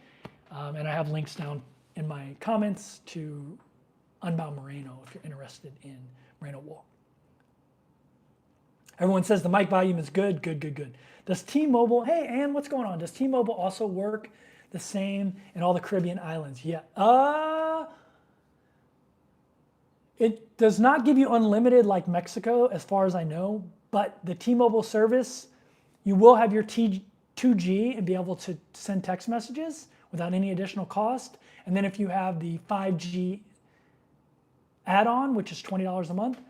S1: And I have links down in my comments to Unbound Merino if you're interested in merino wool. Everyone says the mic volume is good, good, good, good. Does T-Mobile, hey Ann, what's going on? Does T-Mobile also work the same in all the Caribbean islands? Yeah. It does not give you unlimited like Mexico, as far as I know, but the T-Mobile service, you will have your 2G and be able to send text messages without any additional cost. And then if you have the 5G add-on, which is $20 a month,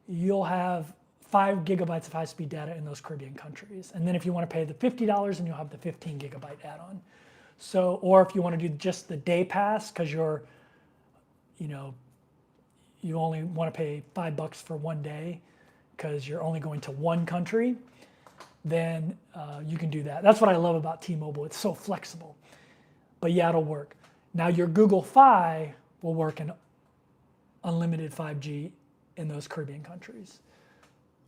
S1: you'll have 5 gigabytes of high-speed data in those Caribbean countries. And then if you want to pay the $50, then you'll have the 15 gigabyte add-on. So, or if you want to do just the day pass, because you only want to pay $5 for one day because you're only going to one country, then you can do that. That's what I love about T-Mobile. It's so flexible. But yeah, it'll work. Now your Google Fi will work in unlimited 5G in those Caribbean countries.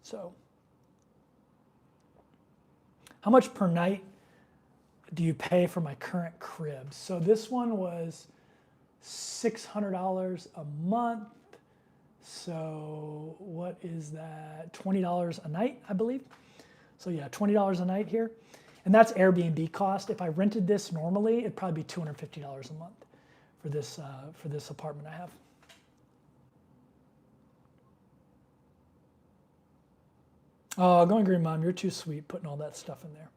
S1: So how much per night do you pay for my current crib? So this one was $600 a month. So what is that? $20 a night, I believe. So yeah, $20 a night here. And that's Airbnb cost. If I rented this normally, it'd probably be $250 a month for this apartment I have. Oh, Going Green Mom, you're too sweet putting all that stuff in there.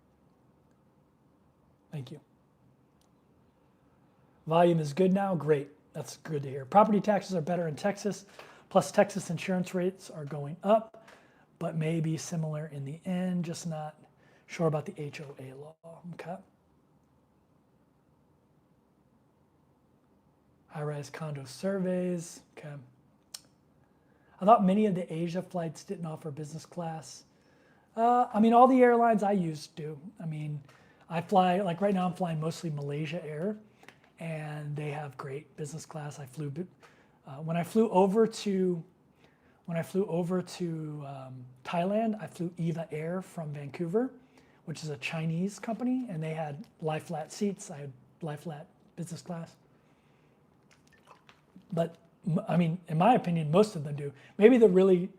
S1: Thank you. Volume is good now. Great. That's good to hear. Property taxes are better in Texas. Plus, Texas insurance rates are going up, but may be similar in the end. Just not sure about the HOA law. Okay. High-rise condo surveys. Okay. I thought many of the Asia flights didn't offer business class. All the airlines I use do. I fly, like right now I'm flying mostly Malaysia Air, and they have great business class. When I flew over to Thailand, I flew Eva Air from Vancouver, which is a Chinese company, and they had lie-flat seats. I had lie-flat business class. But in my opinion, most of them do. Maybe the really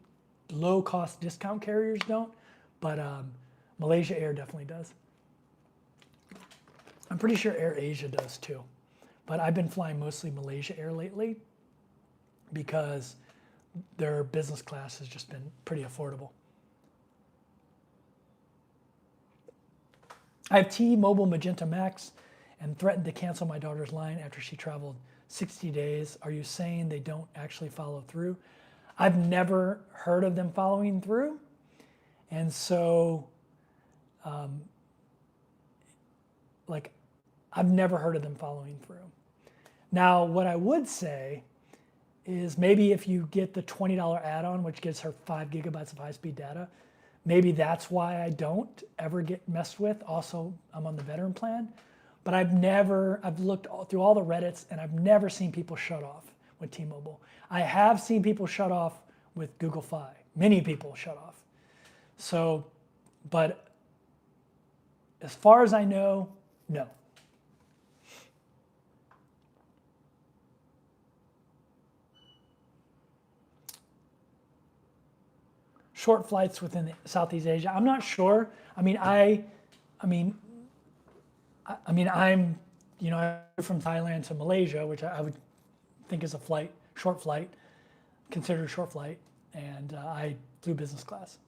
S1: low-cost discount carriers don't, but Malaysia Air definitely does. I'm pretty sure Air Asia does too. But I've been flying mostly Malaysia Air lately because their business class has just been pretty affordable. I have T-Mobile Magenta Max and threatened to cancel my daughter's line after she traveled 60 days. Are you saying they don't actually follow through? I've never heard of them following through. And so, I've never heard of them following through. Now, what I would say is maybe if you get the $20 add-on, which gives her 5 gigabytes of high-speed data, maybe that's why I don't ever get messed with. Also, I'm on the veteran plan. But I've looked through all the Reddits, and I've never seen people shut off with T-Mobile. I have seen people shut off with Google Fi. Many people shut off. So, but as far as I know, no. Short flights within Southeast Asia. I'm not sure. I'm from Thailand to Malaysia, which I would think is a short flight, considered a short flight, and I flew business class.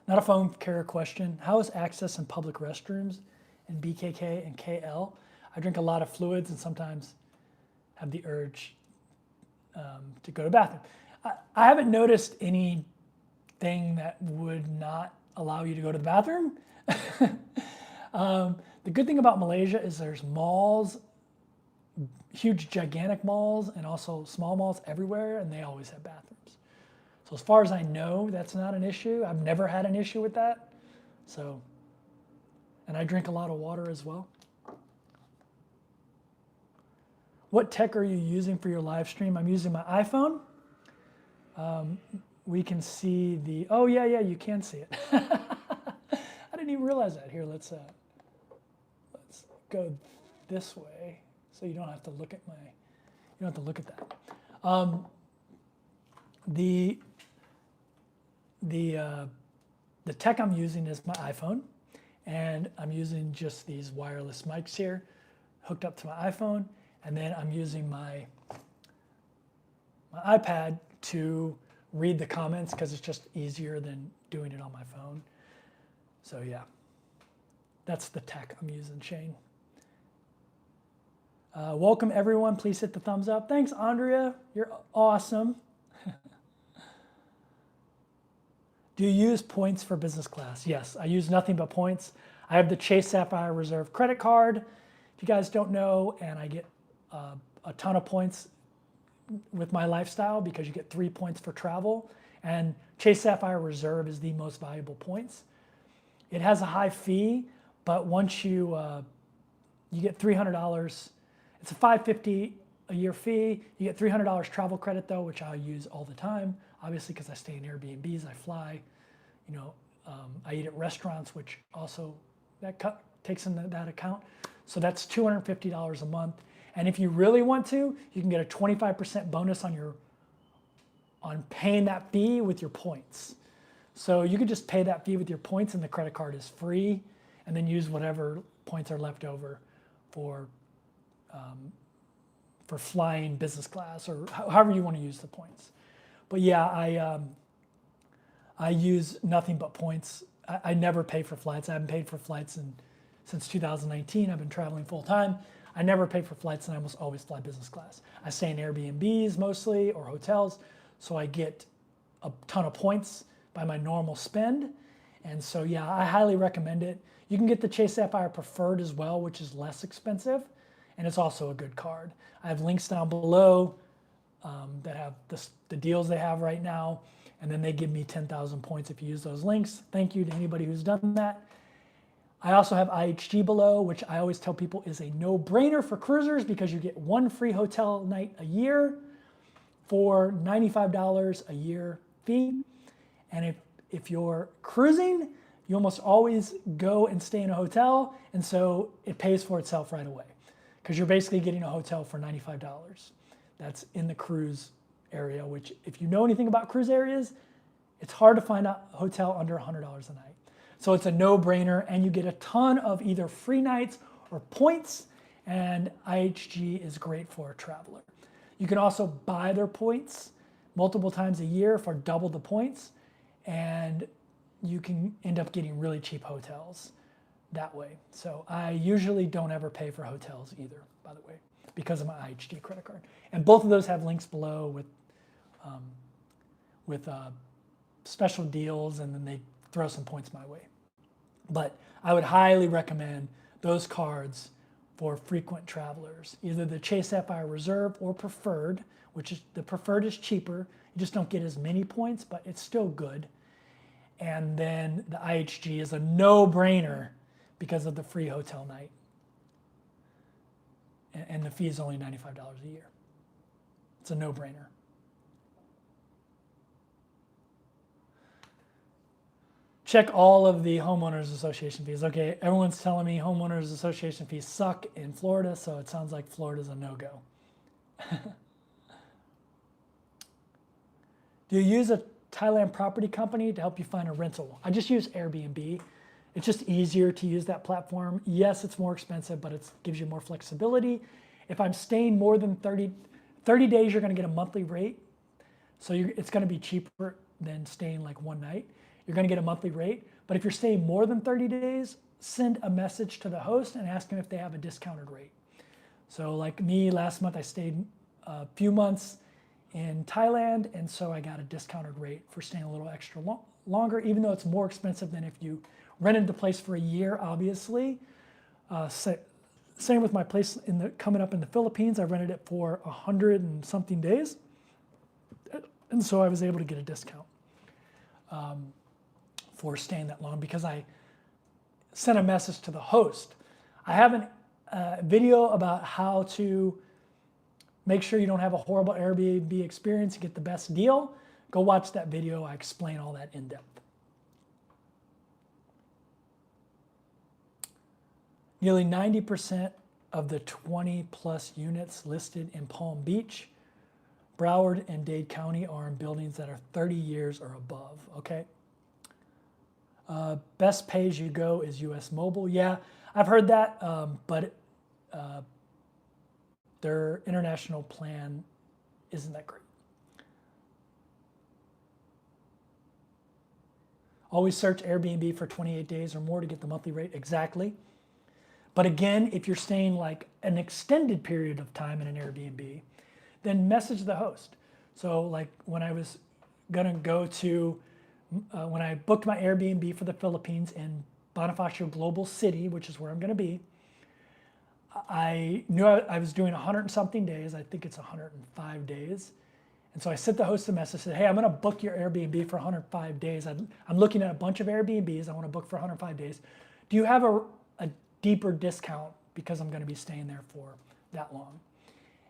S1: Not a phone carrier question. How is access in public restrooms in BKK and KL? I drink a lot of fluids and sometimes have the urge to go to the bathroom. I haven't noticed anything that would not allow you to go to the bathroom. The good thing about Malaysia is there's malls, huge, gigantic malls and also small malls everywhere, and they always have bathrooms. So as far as I know, that's not an issue. I've never had an issue with that. So, and I drink a lot of water as well. What tech are you using for your live stream? I'm using my iPhone. We can see the, oh yeah, you can see it. I didn't even realize that. Here, let's go this way, so you don't have to look at that. The tech I'm using is my iPhone, and I'm using just these wireless mics here, hooked up to my iPhone, and then I'm using my iPad to read the comments because it's just easier than doing it on my phone. So yeah, that's the tech I'm using, Shane. Welcome everyone, please hit the thumbs up. Thanks, Andrea, you're awesome. Do you use points for business class? Yes, I use nothing but points. I have the Chase Sapphire Reserve credit card, if you guys don't know, and I get a ton of points with my lifestyle because you get 3 points for travel. And Chase Sapphire Reserve is the most valuable points. It has a high fee, but once you get $300, it's a $550 a year fee. You get $300 travel credit though, which I use all the time, obviously because I stay in Airbnbs, I fly, I eat at restaurants, which also that takes into that account. So that's $250 a month. And if you really want to, you can get a 25% bonus on paying that fee with your points. So you could just pay that fee with your points and the credit card is free, and then use whatever points are left over for flying business class or however you want to use the points. But yeah, I use nothing but points. I never pay for flights. I haven't paid for flights since 2019. I've been traveling full time. I never pay for flights, and I almost always fly business class. I stay in Airbnbs mostly or hotels, so I get a ton of points by my normal spend. And so yeah, I highly recommend it. You can get the Chase Sapphire Preferred as well, which is less expensive, and it's also a good card. I have links down below that have the deals they have right now, and then they give me 10,000 points if you use those links. Thank you to anybody who's done that. I also have IHG below, which I always tell people is a no-brainer for cruisers because you get 1 free hotel night a year for $95 a year fee. And if you're cruising, you almost always go and stay in a hotel, and so it pays for itself right away because you're basically getting a hotel for $95. That's in the cruise area, which if you know anything about cruise areas, it's hard to find a hotel under $100 a night. So it's a no-brainer, and you get a ton of either free nights or points, and IHG is great for a traveler. You can also buy their points multiple times a year for double the points, and you can end up getting really cheap hotels that way. So I usually don't ever pay for hotels either, by the way, because of my IHG credit card. And both of those have links below with special deals, and then they throw some points my way. But I would highly recommend those cards for frequent travelers, either the Chase Sapphire Reserve or Preferred, which is the Preferred is cheaper. You just don't get as many points, but it's still good. And then the IHG is a no-brainer because of the free hotel night. And the fee is only $95 a year. It's a no-brainer. Check all of the homeowners association fees. Okay, everyone's telling me homeowners association fees suck in Florida, so it sounds like Florida's a no-go. Do you use a Thailand property company to help you find a rental? I just use Airbnb. It's just easier to use that platform. Yes, it's more expensive, but it gives you more flexibility. If I'm staying more than 30 days, you're gonna get a monthly rate. So it's gonna be cheaper than staying like one night. You're gonna get a monthly rate. But if you're staying more than 30 days, send a message to the host and ask them if they have a discounted rate. So like me, last month I stayed a few months in Thailand, and so I got a discounted rate for staying a little extra longer, even though it's more expensive than if you rented the place for a year, obviously. Same with my place coming up in the Philippines. I rented it for 100 and something days. And so I was able to get a discount for staying that long because I sent a message to the host. I have a video about how to make sure you don't have a horrible Airbnb experience and get the best deal. Go watch that video. I explain all that in depth. Nearly 90% of the 20 plus units listed in Palm Beach, Broward, and Dade County are in buildings that are 30 years or above, okay? Best pay-as-you-go is US Mobile. Yeah, I've heard that, but their international plan isn't that great. Always search Airbnb for 28 days or more to get the monthly rate. Exactly. But again, if you're staying like an extended period of time in an Airbnb, then message the host. So like when I was gonna go to, when I booked my Airbnb for the Philippines in Bonifacio Global City, which is where I'm gonna be, I knew I was doing 100 and something days. I think it's 105 days. And so I sent the host a message, said, hey, I'm gonna book your Airbnb for 105 days. I'm looking at a bunch of Airbnbs. I wanna book for 105 days. Do you have a deeper discount because I'm gonna be staying there for that long?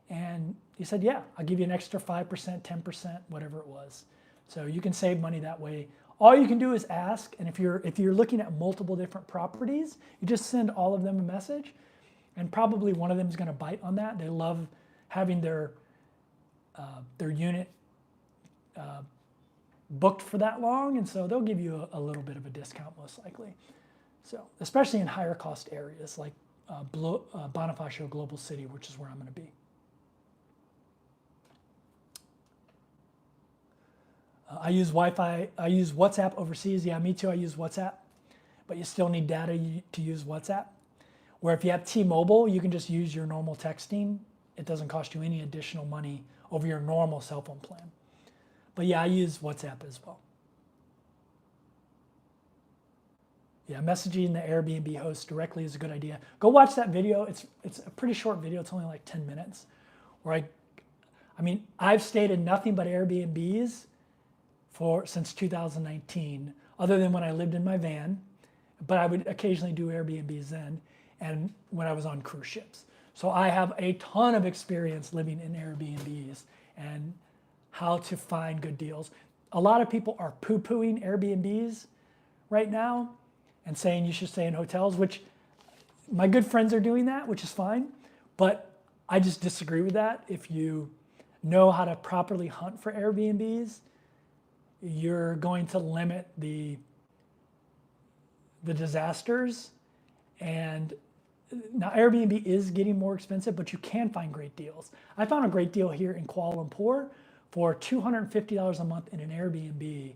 S1: And he said, yeah, I'll give you an extra 5%, 10%, whatever it was. So you can save money that way. All you can do is ask, and if you're looking at multiple different properties, you just send all of them a message, and probably one of them is gonna bite on that. They love having their unit booked for that long, and so they'll give you a little bit of a discount most likely. So, especially in higher cost areas like Bonifacio Global City, which is where I'm gonna be. I use Wi-Fi, I use WhatsApp overseas. Yeah, me too, I use WhatsApp, but you still need data to use WhatsApp. Where if you have T-Mobile, you can just use your normal texting. It doesn't cost you any additional money over your normal cell phone plan. But yeah, I use WhatsApp as well. Yeah, messaging the Airbnb host directly is a good idea. Go watch that video. It's a pretty short video. It's only like 10 minutes. Where I mean, I've stayed in nothing but Airbnbs since 2019, other than when I lived in my van. But I would occasionally do Airbnbs then, and when I was on cruise ships. So I have a ton of experience living in Airbnbs and how to find good deals. A lot of people are poo-pooing Airbnbs right now and saying you should stay in hotels, which my good friends are doing that, which is fine. But I just disagree with that. If you know how to properly hunt for Airbnbs, you're going to limit the disasters. And now Airbnb is getting more expensive, but you can find great deals. I found a great deal here in Kuala Lumpur for $250 a month in an Airbnb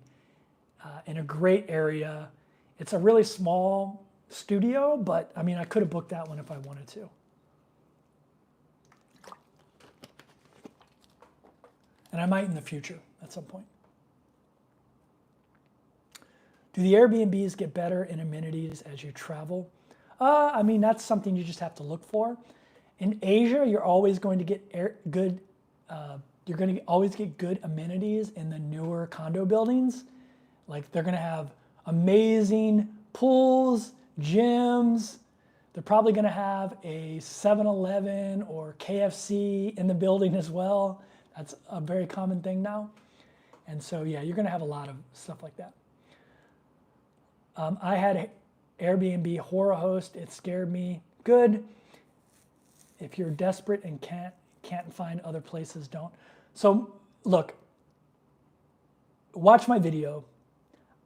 S1: in a great area. It's a really small studio, but I mean, I could have booked that one if I wanted to. And I might in the future at some point. Do the Airbnbs get better in amenities as you travel? I mean, that's something you just have to look for. In Asia, you're always going to get good amenities in the newer condo buildings. Like they're going to have amazing pools, gyms. They're probably going to have a 7-Eleven or KFC in the building as well. That's a very common thing now. And so, yeah, you're going to have a lot of stuff like that. I had Airbnb horror host. It scared me. Good. If you're desperate and can't find other places, don't. So look, watch my video.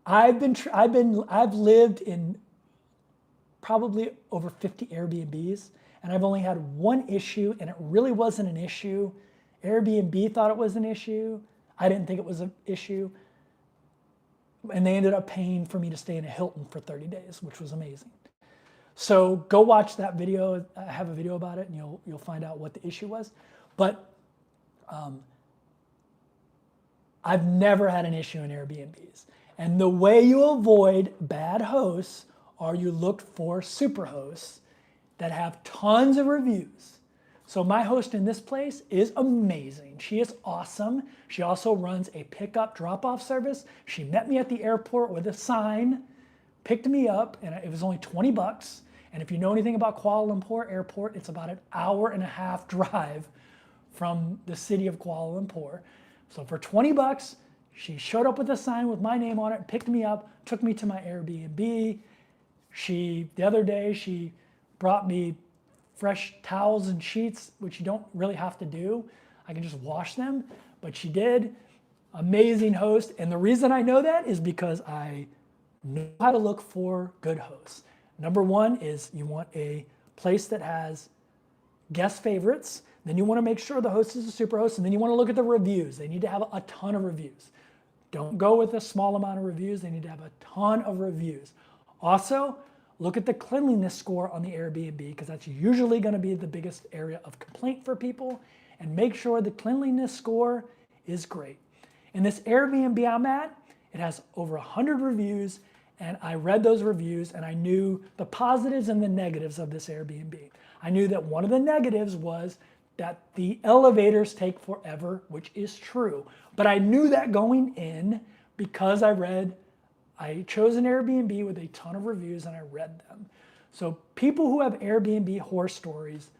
S1: I've lived in probably over 50 Airbnbs, and I've only had one issue, and it really wasn't an issue. Airbnb thought it was an issue. I didn't think it was an issue. And they ended up paying for me to stay in a Hilton for 30 days, which was amazing. So go watch that video. I have a video about it, and you'll find out what the issue was. But I've never had an issue in Airbnbs. And the way you avoid bad hosts are you look for super hosts that have tons of reviews. So my host in this place is amazing. She is awesome. She also runs a pickup drop-off service. She met me at the airport with a sign, picked me up, and it was only 20 bucks. And if you know anything about Kuala Lumpur Airport, it's about an hour-and-a-half drive from the city of Kuala Lumpur. So for 20 bucks, she showed up with a sign with my name on it, picked me up, took me to my Airbnb. The other day, she brought me fresh towels and sheets, which you don't really have to do. I can just wash them, but she did. Amazing host. And the reason I know that is because I know how to look for good hosts. Number one is you want a place that has guest favorites. Then you want to make sure the host is a super host, and then you want to look at the reviews. They need to have a ton of reviews. Don't go with a small amount of reviews. They need to have a ton of reviews. Also, look at the cleanliness score on the Airbnb, because that's usually going to be the biggest area of complaint for people. And make sure the cleanliness score is great. In this Airbnb I'm at, it has over 100 reviews, and I read those reviews and I knew the positives and the negatives of this Airbnb. I knew that one of the negatives was that the elevators take forever, which is true. But I knew that going in because I chose an Airbnb with a ton of reviews and I read them. So people who have Airbnb horror stories,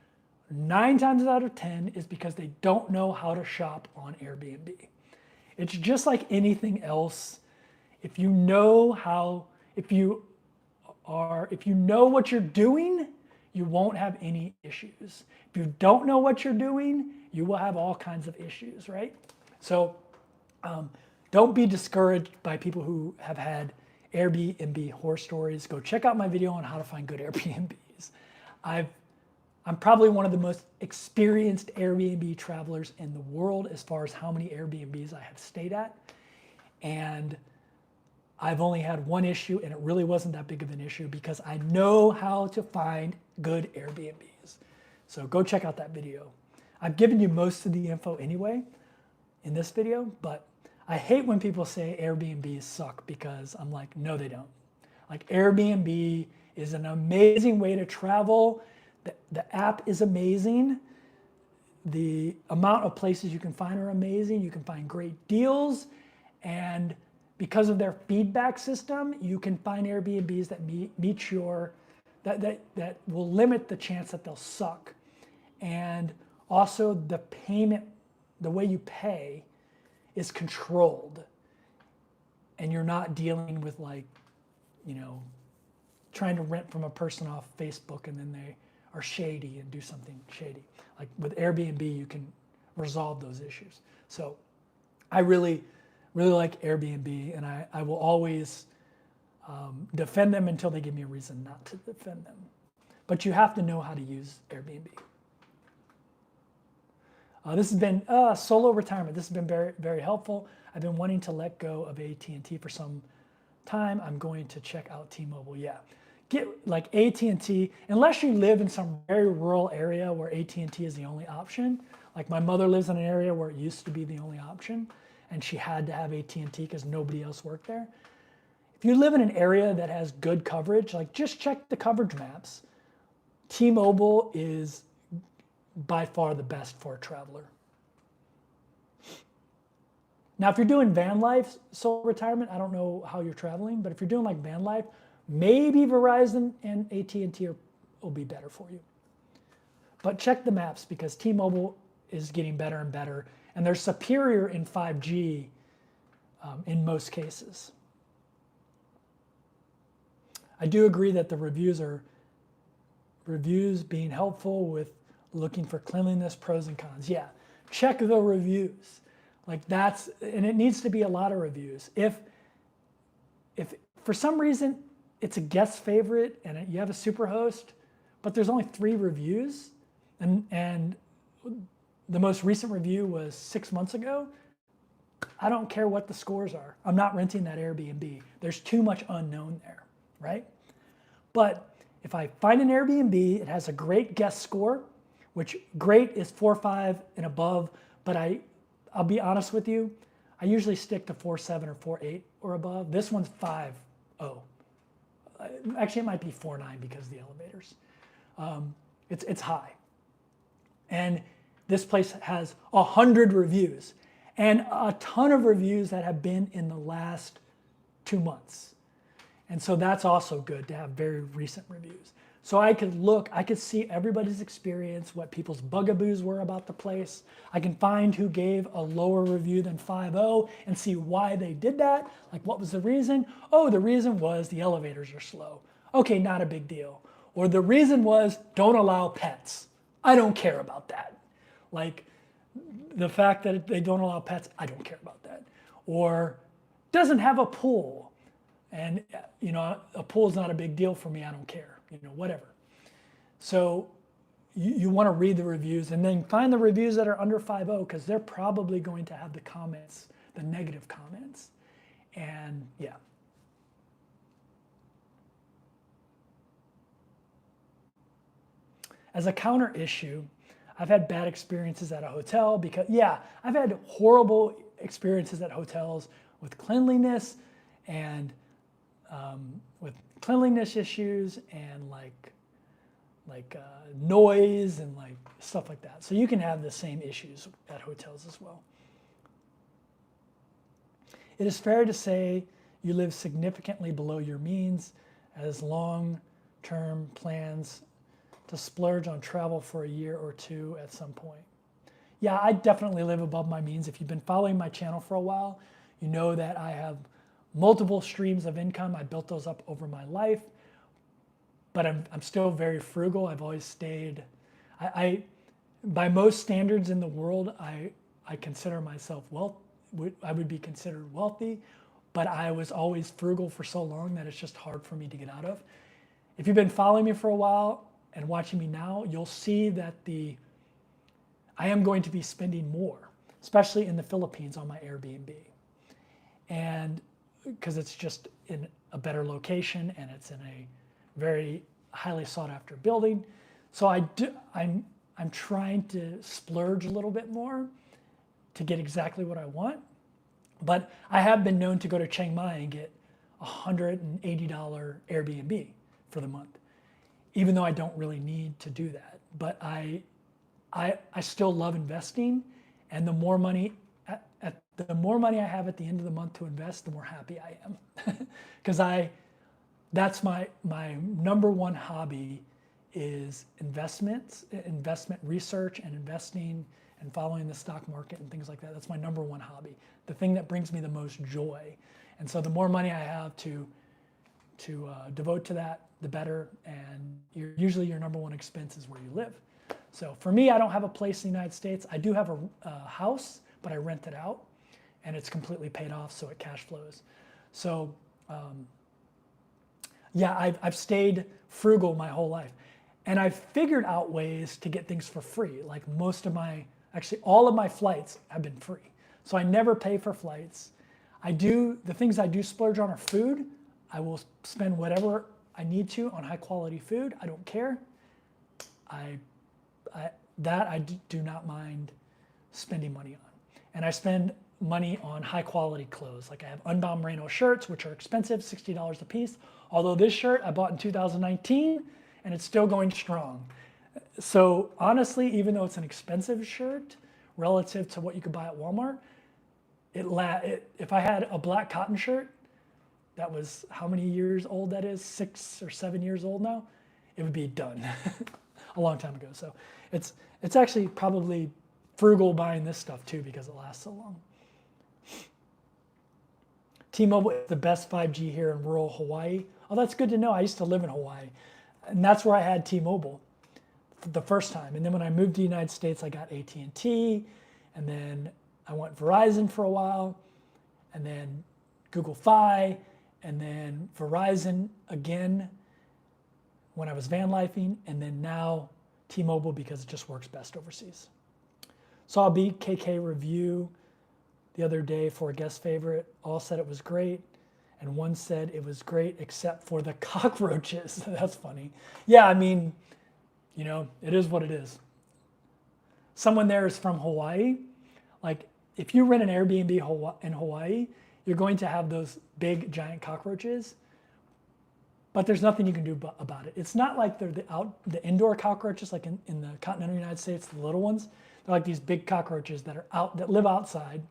S1: 9 times out of 10 is because they don't know how to shop on Airbnb. It's just like anything else. If you know what you're doing, you won't have any issues. If you don't know what you're doing, you will have all kinds of issues, right? So don't be discouraged by people who have had Airbnb horror stories. Go check out my video on how to find good Airbnbs. I'm probably one of the most experienced Airbnb travelers in the world as far as how many Airbnbs I have stayed at. And I've only had one issue, and it really wasn't that big of an issue because I know how to find good Airbnbs. So go check out that video. I've given you most of the info anyway in this video, but I hate when people say Airbnbs suck because I'm like, no, they don't. Like Airbnb is an amazing way to travel. The app is amazing. The amount of places you can find are amazing. You can find great deals, and because of their feedback system, you can find Airbnbs that meet your, that will limit the chance that they'll suck. And also the payment, the way you pay is controlled. And you're not dealing with like, trying to rent from a person off Facebook and then they are shady and do something shady. Like with Airbnb, you can resolve those issues. So I really like Airbnb, and I will always defend them until they give me a reason not to defend them. But you have to know how to use Airbnb. This has been solo retirement. This has been very, very helpful. I've been wanting to let go of AT&T for some time. I'm going to check out T-Mobile. Yeah, get like AT&T, unless you live in some very rural area where AT&T is the only option. Like my mother lives in an area where it used to be the only option, and she had to have AT&T because nobody else worked there. If you live in an area that has good coverage, like just check the coverage maps. T-Mobile is by far the best for a traveler. Now, if you're doing van life, solo retirement, I don't know how you're traveling, but if you're doing like van life, maybe Verizon and AT&T will be better for you. But check the maps because T-Mobile is getting better and better, and they're superior in 5G in most cases. I do agree that the reviews being helpful with looking for cleanliness, pros and cons. Yeah, check the reviews. Like and it needs to be a lot of reviews. If for some reason it's a guest favorite and you have a super host, but there's only 3 reviews, and the most recent review was 6 months ago, I don't care what the scores are. I'm not renting that Airbnb. There's too much unknown there, right? But if I find an Airbnb, it has a great guest score, which great is 4 or 5 and above, but I'll be honest with you, I usually stick to 4.7 or 4.8 or above. This one's 5.0. Actually, it might be 4.9 because of the elevators. It's high. And this place has 100 reviews and a ton of reviews that have been in the last 2 months. And so that's also good to have very recent reviews. So I could see everybody's experience, what people's bugaboos were about the place. I can find who gave a lower review than 5.0 and see why they did that. Like, what was the reason? Oh, the reason was the elevators are slow. Okay, not a big deal. Or the reason was don't allow pets. I don't care about that. Like, the fact that they don't allow pets, I don't care about that. Or doesn't have a pool. And, a pool is not a big deal for me. I don't care. Whatever. So you want to read the reviews and then find the reviews that are under 5.0 because they're probably going to have the comments, the negative comments. And yeah. As a counter issue, I've had bad experiences at a hotel because, I've had horrible experiences at hotels with cleanliness and with cleanliness issues and like noise and like stuff like that. So you can have the same issues at hotels as well. It is fair to say you live significantly below your means as long-term plans to splurge on travel for a year or two at some point. Yeah, I definitely live above my means. If you've been following my channel for a while, you know that I have multiple streams of income. I built those up over my life, but I'm still very frugal. I've always stayed, by most standards in the world, I consider myself I would be considered wealthy, but I was always frugal for so long that it's just hard for me to get out of. If you've been following me for a while and watching me now, you'll see that I am going to be spending more, especially in the Philippines on my Airbnb. And because it's just in a better location and it's in a very highly sought after building. So I'm trying to splurge a little bit more to get exactly what I want. But I have been known to go to Chiang Mai and get $180 Airbnb for the month, even though I don't really need to do that. But I still love investing, and the more money I have at the end of the month to invest, the more happy I am. Because that's my number one hobby is investment research and investing and following the stock market and things like that. That's my number one hobby, the thing that brings me the most joy. And so the more money I have to devote to that, the better. And usually your number one expense is where you live. So for me, I don't have a place in the United States. I do have a house, but I rent it out. And it's completely paid off, so it cash flows. So I've stayed frugal my whole life. And I've figured out ways to get things for free. Like all of my flights have been free. So I never pay for flights. The things I do splurge on are food. I will spend whatever I need to on high quality food. I don't care. I do not mind spending money on. And I spend money on high quality clothes. Like I have Unbound Merino shirts, which are expensive, $60 a piece. Although this shirt I bought in 2019 and it's still going strong. So honestly, even though it's an expensive shirt relative to what you could buy at Walmart, if I had a black cotton shirt that was how many years old that is, 6 or 7 years old now, it would be done a long time ago. So it's actually probably frugal buying this stuff too because it lasts so long. T-Mobile is the best 5G here in rural Hawaii. Oh, that's good to know. I used to live in Hawaii, and that's where I had T-Mobile the first time. And then when I moved to the United States, I got AT&T, and then I went Verizon for a while, and then Google Fi, and then Verizon again when I was van lifing, and then now T-Mobile because it just works best overseas. Saw a BKK review the other day for a guest favorite. All said it was great, and one said it was great except for the cockroaches. That's funny. Yeah, I mean, it is what it is. Someone there is from Hawaii. Like, if you rent an Airbnb in Hawaii, you're going to have those big, giant cockroaches. but there's nothing you can do about it. It's not like they're the indoor cockroaches like in the continental United States, the little ones. They're like these big cockroaches that live outside,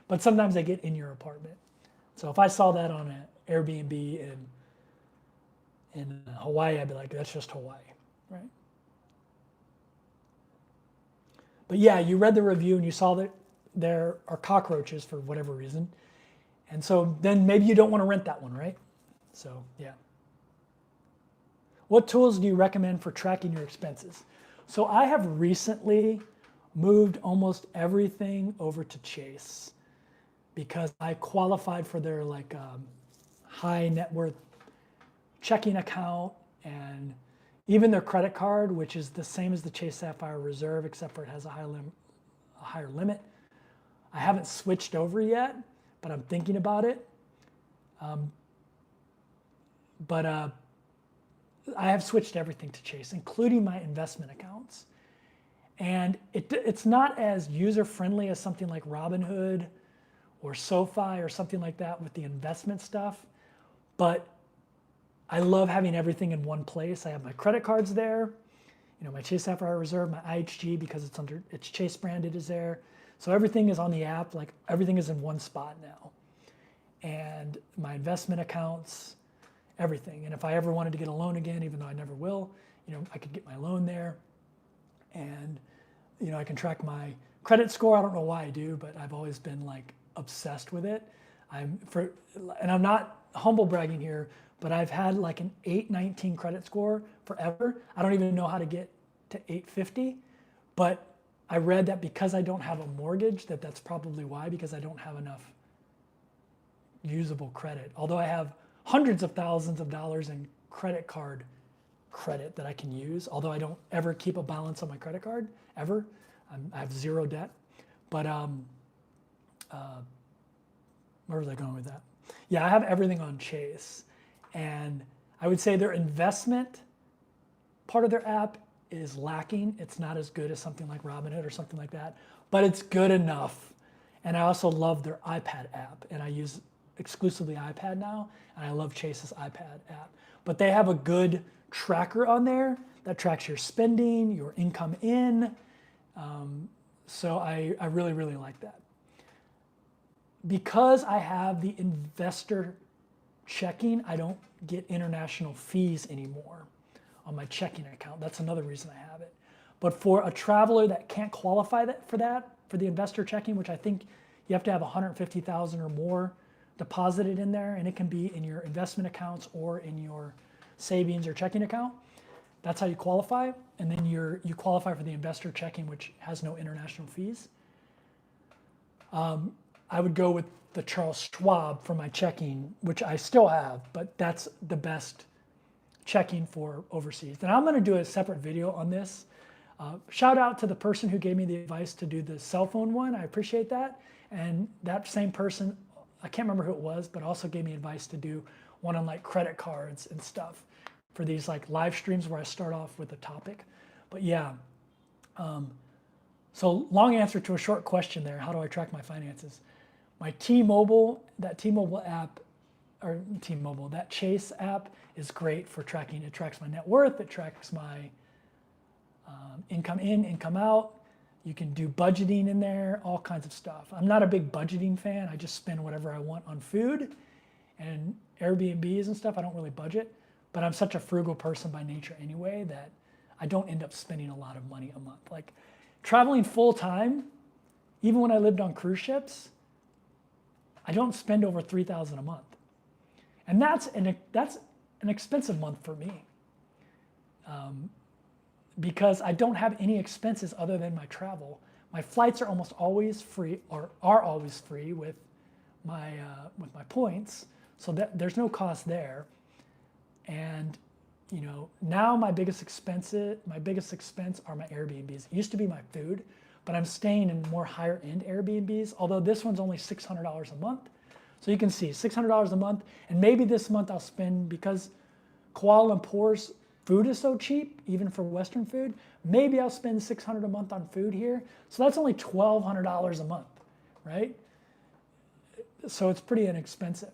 S1: but sometimes they get in your apartment. So if I saw that on an Airbnb in Hawaii, I'd be like, that's just Hawaii, right? But yeah, you read the review and you saw that there are cockroaches for whatever reason. And so then maybe you don't want to rent that one, right? So yeah. What tools do you recommend for tracking your expenses? So I have recently moved almost everything over to Chase because I qualified for their like high net worth checking account and even their credit card, which is the same as the Chase Sapphire Reserve, except for it has a higher limit. I haven't switched over yet, but I'm thinking about it. I have switched everything to Chase, including my investment accounts. And it's not as user-friendly as something like Robinhood or SoFi or something like that with the investment stuff, but I love having everything in one place. I have my credit cards there, my Chase Sapphire Reserve, my IHG because it's Chase branded is there. So everything is on the app, like everything is in one spot now. And my investment accounts, everything. And if I ever wanted to get a loan again, even though I never will, I could get my loan there. And, I can track my credit score. I don't know why I do, but I've always been like obsessed with it. And I'm not humble bragging here, but I've had like an 819 credit score forever. I don't even know how to get to 850, but I read that because I don't have a mortgage, that's probably why, because I don't have enough usable credit. Although I have hundreds of thousands of dollars in credit card credit that I can use, although I don't ever keep a balance on my credit card, ever. I have zero debt. But where was I going with that? Yeah, I have everything on Chase. And I would say their investment part of their app is lacking. It's not as good as something like Robinhood or something like that, but it's good enough. And I also love their iPad app, and I use exclusively iPad now, and I love Chase's iPad app. But they have a good tracker on there that tracks your spending, your income in. So I really, really like that. Because I have the investor checking, I don't get international fees anymore on my checking account. That's another reason I have it. But for a traveler that can't qualify for the investor checking, which I think you have to have 150,000 or more deposited in there, and it can be in your investment accounts or in your savings or checking account. That's how you qualify. And then you qualify for the investor checking, which has no international fees. I would go with the Charles Schwab for my checking, which I still have, but that's the best checking for overseas. And I'm going to do a separate video on this. Shout out to the person who gave me the advice to do the cell phone one. I appreciate that. And that same person, I can't remember who it was, but also gave me advice to do one on like credit cards and stuff for these like live streams where I start off with a topic. But yeah, so long answer to a short question there. How do I track my finances? My T-Mobile app, or T-Mobile, that Chase app is great for tracking. It tracks my net worth. It tracks my income in, income out. You can do budgeting in there, all kinds of stuff. I'm not a big budgeting fan. I just spend whatever I want on food and Airbnbs and stuff. I don't really budget, but I'm such a frugal person by nature anyway that I don't end up spending a lot of money a month. Like traveling full time, even when I lived on cruise ships, I don't spend over $3,000 a month. And that's an expensive month for me. Because I don't have any expenses other than my travel. My flights are almost always free, or are always free with my points, so that there's no cost there. And now my biggest expense are my Airbnbs. It used to be my food, but I'm staying in more higher end Airbnbs. Although this one's only $600 a month, so you can see $600 a month. And maybe this month I'll spend, because Kuala Lumpur's food is so cheap, even for Western food, maybe I'll spend $600 a month on food here. So that's only $1,200 a month, right? So it's pretty inexpensive.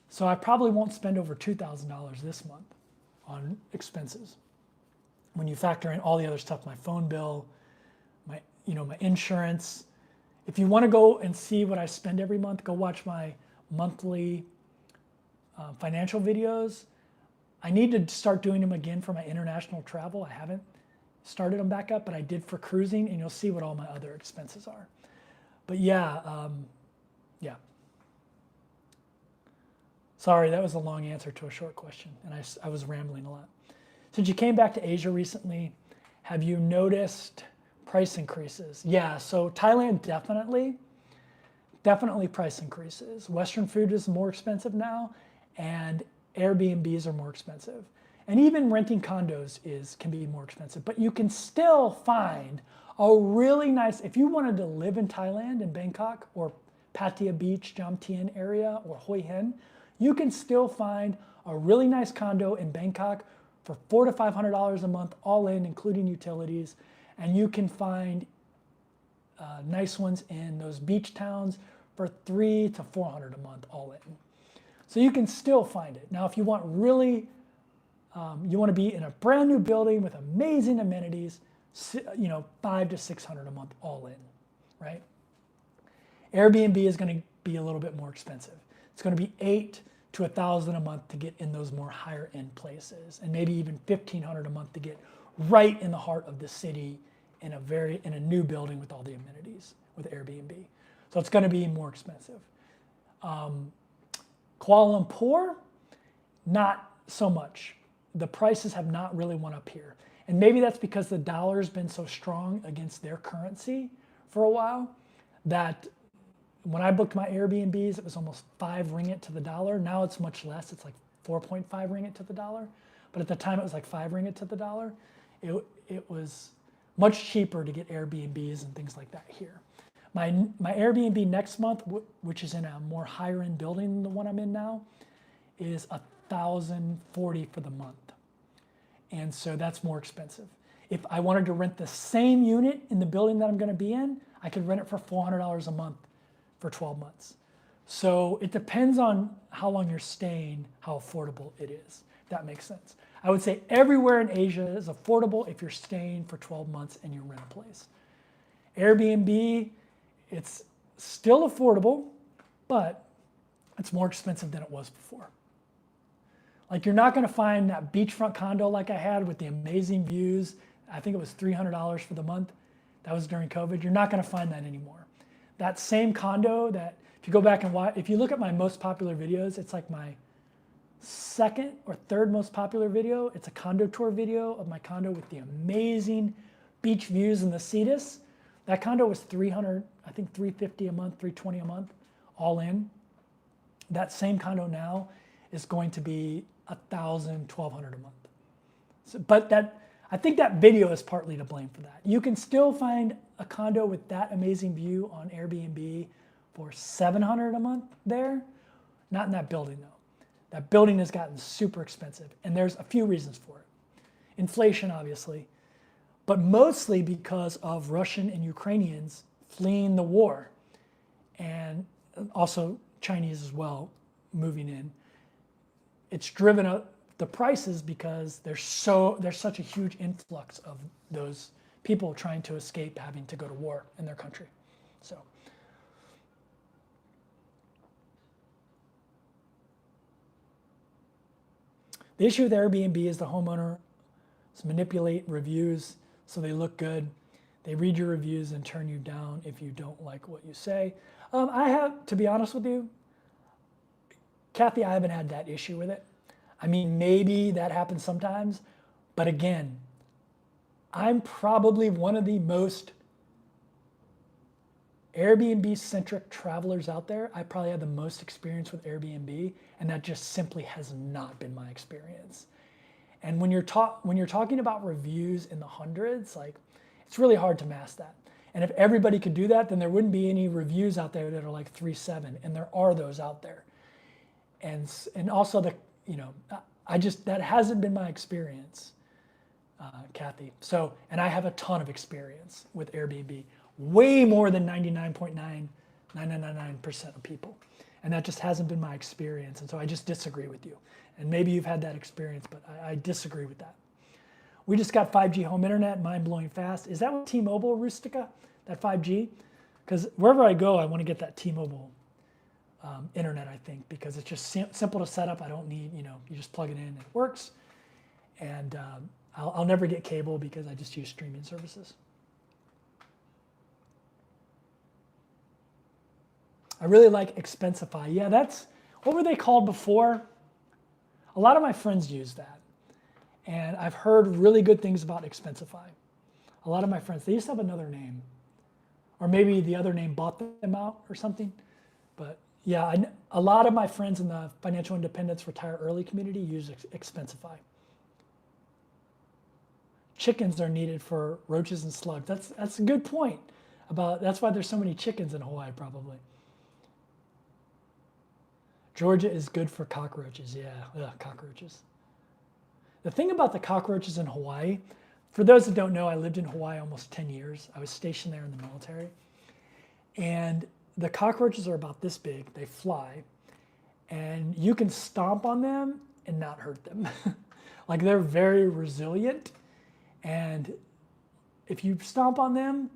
S1: So I probably won't spend over $2,000 this month on expenses. When you factor in all the other stuff, my phone bill, my insurance. If you want to go and see what I spend every month, go watch my monthly financial videos. I need to start doing them again for my international travel. I haven't started them back up, but I did for cruising, and you'll see what all my other expenses are. But yeah. Sorry, that was a long answer to a short question, and I was rambling a lot. Since you came back to Asia recently, have you noticed price increases? Yeah, so Thailand definitely price increases. Western food is more expensive now, and Airbnbs are more expensive. And even renting condos can be more expensive, but you can still find a really nice, if you wanted to live in Thailand, in Bangkok, or Pattaya Beach, Jom Tien area, or Hoi Hin, you can still find a really nice condo in Bangkok for $400 to $500 a month, all in, including utilities. And you can find nice ones in those beach towns for $300 to $400 a month, all in. So you can still find it. Now, if you want really, you want to be in a brand new building with amazing amenities, $500 to $600 a month, all in, right? Airbnb is going to be a little bit more expensive. It's going to be $800 to $1,000 a month to get in those more higher end places, and maybe even $1,500 a month to get right in the heart of the city in a new building with all the amenities with Airbnb. So it's going to be more expensive. Kuala Lumpur, not so much. The prices have not really went up here. And maybe that's because the dollar's been so strong against their currency for a while that when I booked my Airbnbs, it was almost 5 ringgit to the dollar. Now it's much less. It's like 4.5 ringgit to the dollar. But at the time, it was like 5 ringgit to the dollar. It was much cheaper to get Airbnbs and things like that here. My Airbnb next month, which is in a more higher end building than the one I'm in now, is $1,040 for the month. And so that's more expensive. If I wanted to rent the same unit in the building that I'm going to be in, I could rent it for $400 a month for 12 months. So it depends on how long you're staying, how affordable it is, if that makes sense. I would say everywhere in Asia is affordable if you're staying for 12 months and you rent a place. Airbnb, it's still affordable, but it's more expensive than it was before. Like, you're not going to find that beachfront condo like I had with the amazing views. I think it was $300 for the month. That was during COVID. You're not going to find that anymore. That same condo that, if you go back and watch, if you look at my most popular videos, it's like my second or third most popular video. It's a condo tour video of my condo with the amazing beach views in the Cetus. That condo was $300, I think $350 a month, $320 a month, all in. That same condo now is going to be $1,000, $1,200 a month. So, but I think that video is partly to blame for that. You can still find a condo with that amazing view on Airbnb for $700 a month there. Not in that building though. That building has gotten super expensive, and there's a few reasons for it. Inflation, obviously, but mostly because of Russian and Ukrainians fleeing the war, and also Chinese as well moving in. It's driven up the prices because there's such a huge influx of those people trying to escape having to go to war in their country. So the issue with Airbnb is the homeowners manipulate reviews so they look good. They read your reviews and turn you down if you don't like what you say. I have, to be honest with you, Kathy, I haven't had that issue with it. I mean, maybe that happens sometimes, but again, I'm probably one of the most Airbnb-centric travelers out there. I probably have the most experience with Airbnb, and that just simply has not been my experience. And when you're talking about reviews in the hundreds, like, it's really hard to mask that. And if everybody could do that, then there wouldn't be any reviews out there that are like 3.7, and there are those out there. And also that hasn't been my experience, Kathy. So, and I have a ton of experience with Airbnb, way more than 99.9, 999% of people. And that just hasn't been my experience. And so I just disagree with you. And maybe you've had that experience, but I disagree with that. We just got 5G home internet, mind-blowing fast. Is that what T-Mobile, Rustica, that 5G? Because wherever I go, I want to get that T-Mobile internet, I think, because it's just simple to set up. I don't need, you just plug it in and it works. And I'll never get cable because I just use streaming services. I really like Expensify. Yeah, that's, what were they called before? A lot of my friends use that. And I've heard really good things about Expensify. A lot of my friends, they used to have another name. Or maybe the other name bought them out or something. But yeah, a lot of my friends in the financial independence retire early community use Expensify. Chickens are needed for roaches and slugs. That's a good point. That's why there's so many chickens in Hawaii, probably. Georgia is good for cockroaches. Yeah, ugh, cockroaches. The thing about the cockroaches in Hawaii, for those that don't know, I lived in Hawaii almost 10 years. I was stationed there in the military. And the cockroaches are about this big. They fly. And you can stomp on them and not hurt them. Like, they're very resilient. And if you stomp on them,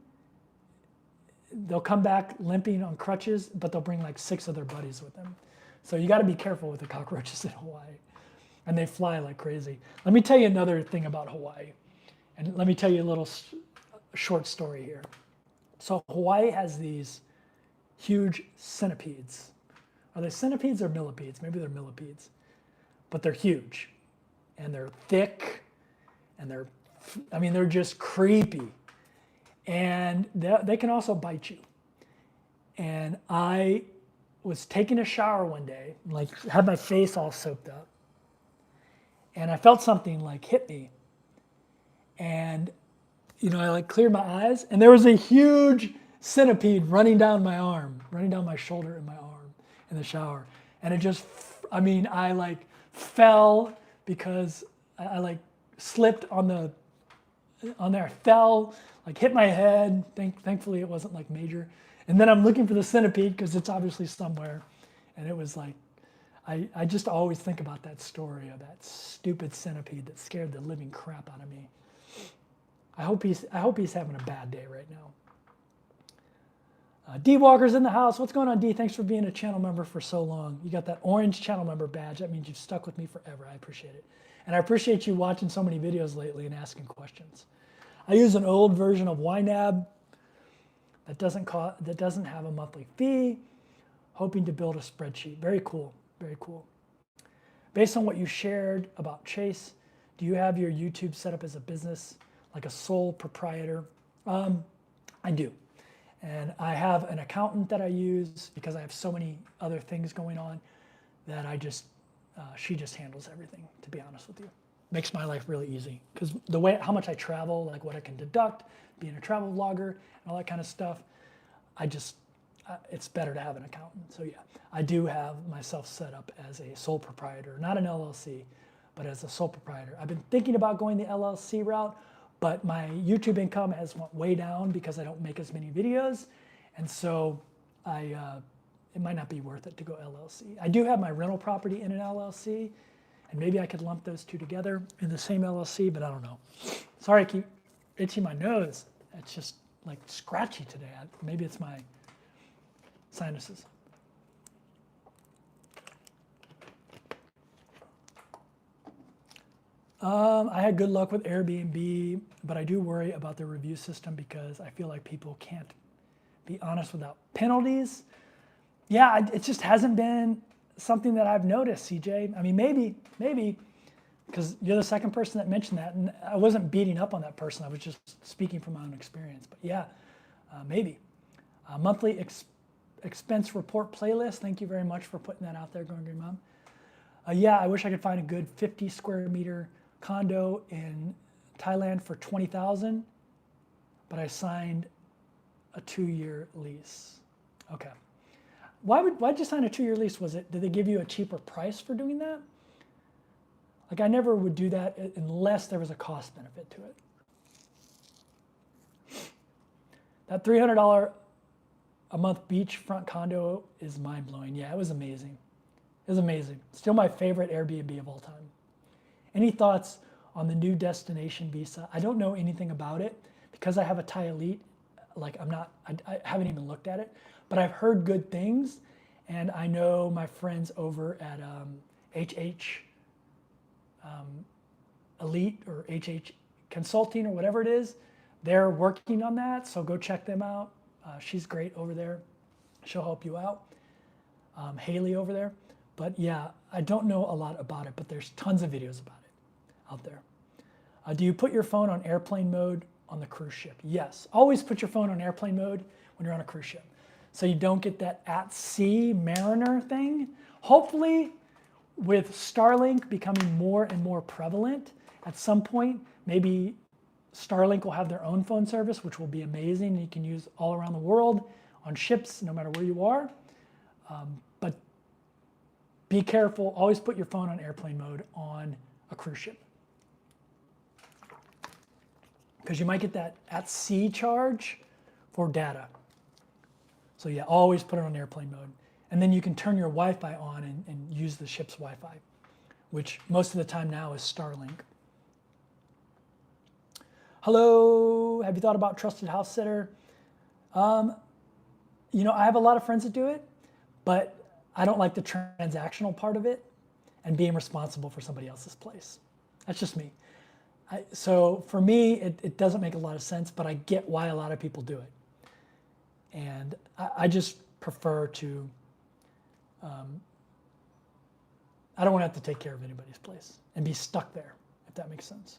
S1: they'll come back limping on crutches, but they'll bring like 6 of their buddies with them. So you got to be careful with the cockroaches in Hawaii. And they fly like crazy. Let me tell you another thing about Hawaii. And let me tell you a little short story here. So Hawaii has these huge centipedes. Are they centipedes or millipedes? Maybe they're millipedes. But they're huge. And they're thick. And they're just creepy. And they can also bite you. And I was taking a shower one day, like had my face all soaked up. And I felt something like hit me. And, I like cleared my eyes and there was a huge centipede running down my arm, running down my shoulder and my arm in the shower. And it just, I like fell because I like slipped on there. I fell, like hit my head. Thankfully it wasn't like major. And then I'm looking for the centipede because it's obviously somewhere. And it was like, I just always think about that story of that stupid centipede that scared the living crap out of me. I hope he's having a bad day right now. D Walker's in the house. What's going on, D? Thanks for being a channel member for so long. You got that orange channel member badge. That means you've stuck with me forever. I appreciate it. And I appreciate you watching so many videos lately and asking questions. I use an old version of YNAB that doesn't have a monthly fee, hoping to build a spreadsheet. Very cool, very cool. Based on what you shared about Chase, do you have your YouTube set up as a business, like a sole proprietor? I do. And I have an accountant that I use because I have so many other things going on that she just handles everything, to be honest with you. Makes my life really easy because how much I travel, like what I can deduct, being a travel vlogger and all that kind of stuff, it's better to have an accountant. So yeah, I do have myself set up as a sole proprietor, not an LLC, but as a sole proprietor. I've been thinking about going the LLC route, but my YouTube income has went way down because I don't make as many videos. And so it might not be worth it to go LLC. I do have my rental property in an LLC, and maybe I could lump those two together in the same LLC, but I don't know. Sorry, I keep itching my nose. It's just like scratchy today. Maybe it's my sinuses. I had good luck with Airbnb, but I do worry about the review system because I feel like people can't be honest without penalties. Yeah, it just hasn't been something that I've noticed, CJ. I mean, maybe, because you're the second person that mentioned that, and I wasn't beating up on that person. I was just speaking from my own experience. But yeah, maybe. Monthly expense report playlist. Thank you very much for putting that out there, Going Green Mom. Yeah, I wish I could find a good 50 square meter condo in Thailand for $20,000, but I signed a 2-year lease. Okay. Why'd you sign a 2-year lease? Did they give you a cheaper price for doing that? Like, I never would do that unless there was a cost benefit to it. That $300 a month beachfront condo is mind-blowing. Yeah, it was amazing. It was amazing. Still my favorite Airbnb of all time. Any thoughts on the new destination visa? I don't know anything about it because I have a Thai Elite. Like I haven't even looked at it, but I've heard good things, and I know my friends over at HH Elite or HH Consulting or whatever it is, they're working on that. So go check them out. She's great over there. She'll help you out. Haley over there. But yeah, I don't know a lot about it, but there's tons of videos about it out there. Do you put your phone on airplane mode on the cruise ship? Yes. Always put your phone on airplane mode when you're on a cruise ship, so you don't get that at sea mariner thing. Hopefully, with Starlink becoming more and more prevalent, at some point, maybe Starlink will have their own phone service, which will be amazing. You can use all around the world on ships, no matter where you are. But be careful. Always put your phone on airplane mode on a cruise ship, because you might get that at sea charge for data. So yeah, always put it on airplane mode. And then you can turn your Wi-Fi on and use the ship's Wi-Fi, which most of the time now is Starlink. Hello, have you thought about trusted house sitter? You know, I have a lot of friends that do it, but I don't like the transactional part of it and being responsible for somebody else's place. That's just me. So for me, it doesn't make a lot of sense, but I get why a lot of people do it. And I just prefer to, I don't want to have to take care of anybody's place and be stuck there, if that makes sense.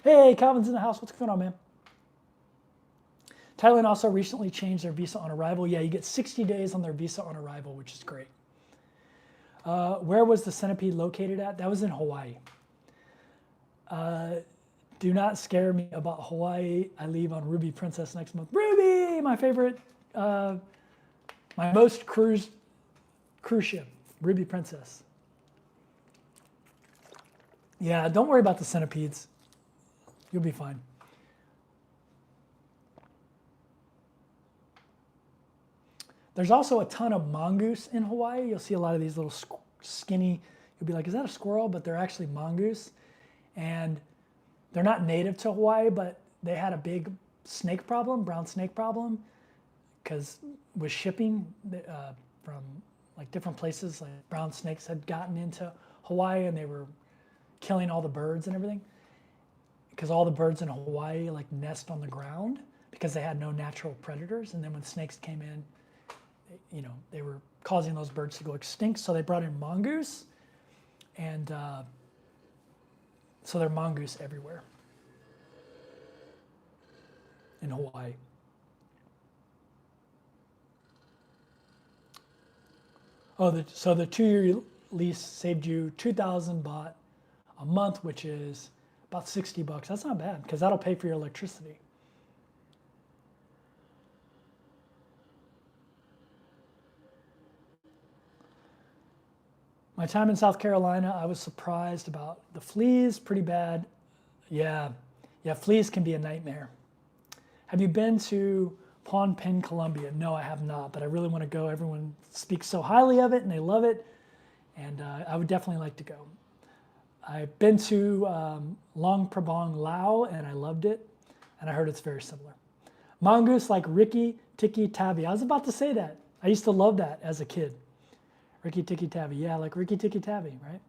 S1: Hey, Calvin's in the house. What's going on, man? Thailand also recently changed their visa on arrival. Yeah, you get 60 days on their visa on arrival, which is great. Where was the centipede located at? That was in Hawaii. Do not scare me about Hawaii. I leave on Ruby Princess next month. Ruby, my favorite, my most cruise ship, Ruby Princess. Yeah, don't worry about the centipedes. You'll be fine. There's also a ton of mongoose in Hawaii. You'll see a lot of these little skinny, you'll be like, is that a squirrel? But they're actually mongoose. And they're not native to Hawaii, but they had a big snake problem, brown snake problem, because with shipping from like different places, like brown snakes had gotten into Hawaii and they were killing all the birds and everything. Because all the birds in Hawaii like nest on the ground because they had no natural predators. And then when snakes came in, you know, they were causing those birds to go extinct. So they brought in mongoose, and so there are mongoose everywhere in Hawaii. Oh, so the 2-year lease saved you $2,000 baht a month, which is about $60. That's not bad, because that'll pay for your electricity. My time in South Carolina, I was surprised about the fleas, pretty bad. Yeah, fleas can be a nightmare. Have you been to Phnom Penh, Colombia? No, I have not, but I really want to go. Everyone speaks so highly of it and they love it, and I would definitely like to go. I've been to Luang Prabang, Laos, and I loved it, and I heard it's very similar. Mongoose like Ricky Tikki Tavi. I was about to say that. I used to love that as a kid. Ricky Tikki Tavi. Yeah, like Ricky Tikki Tavi, right?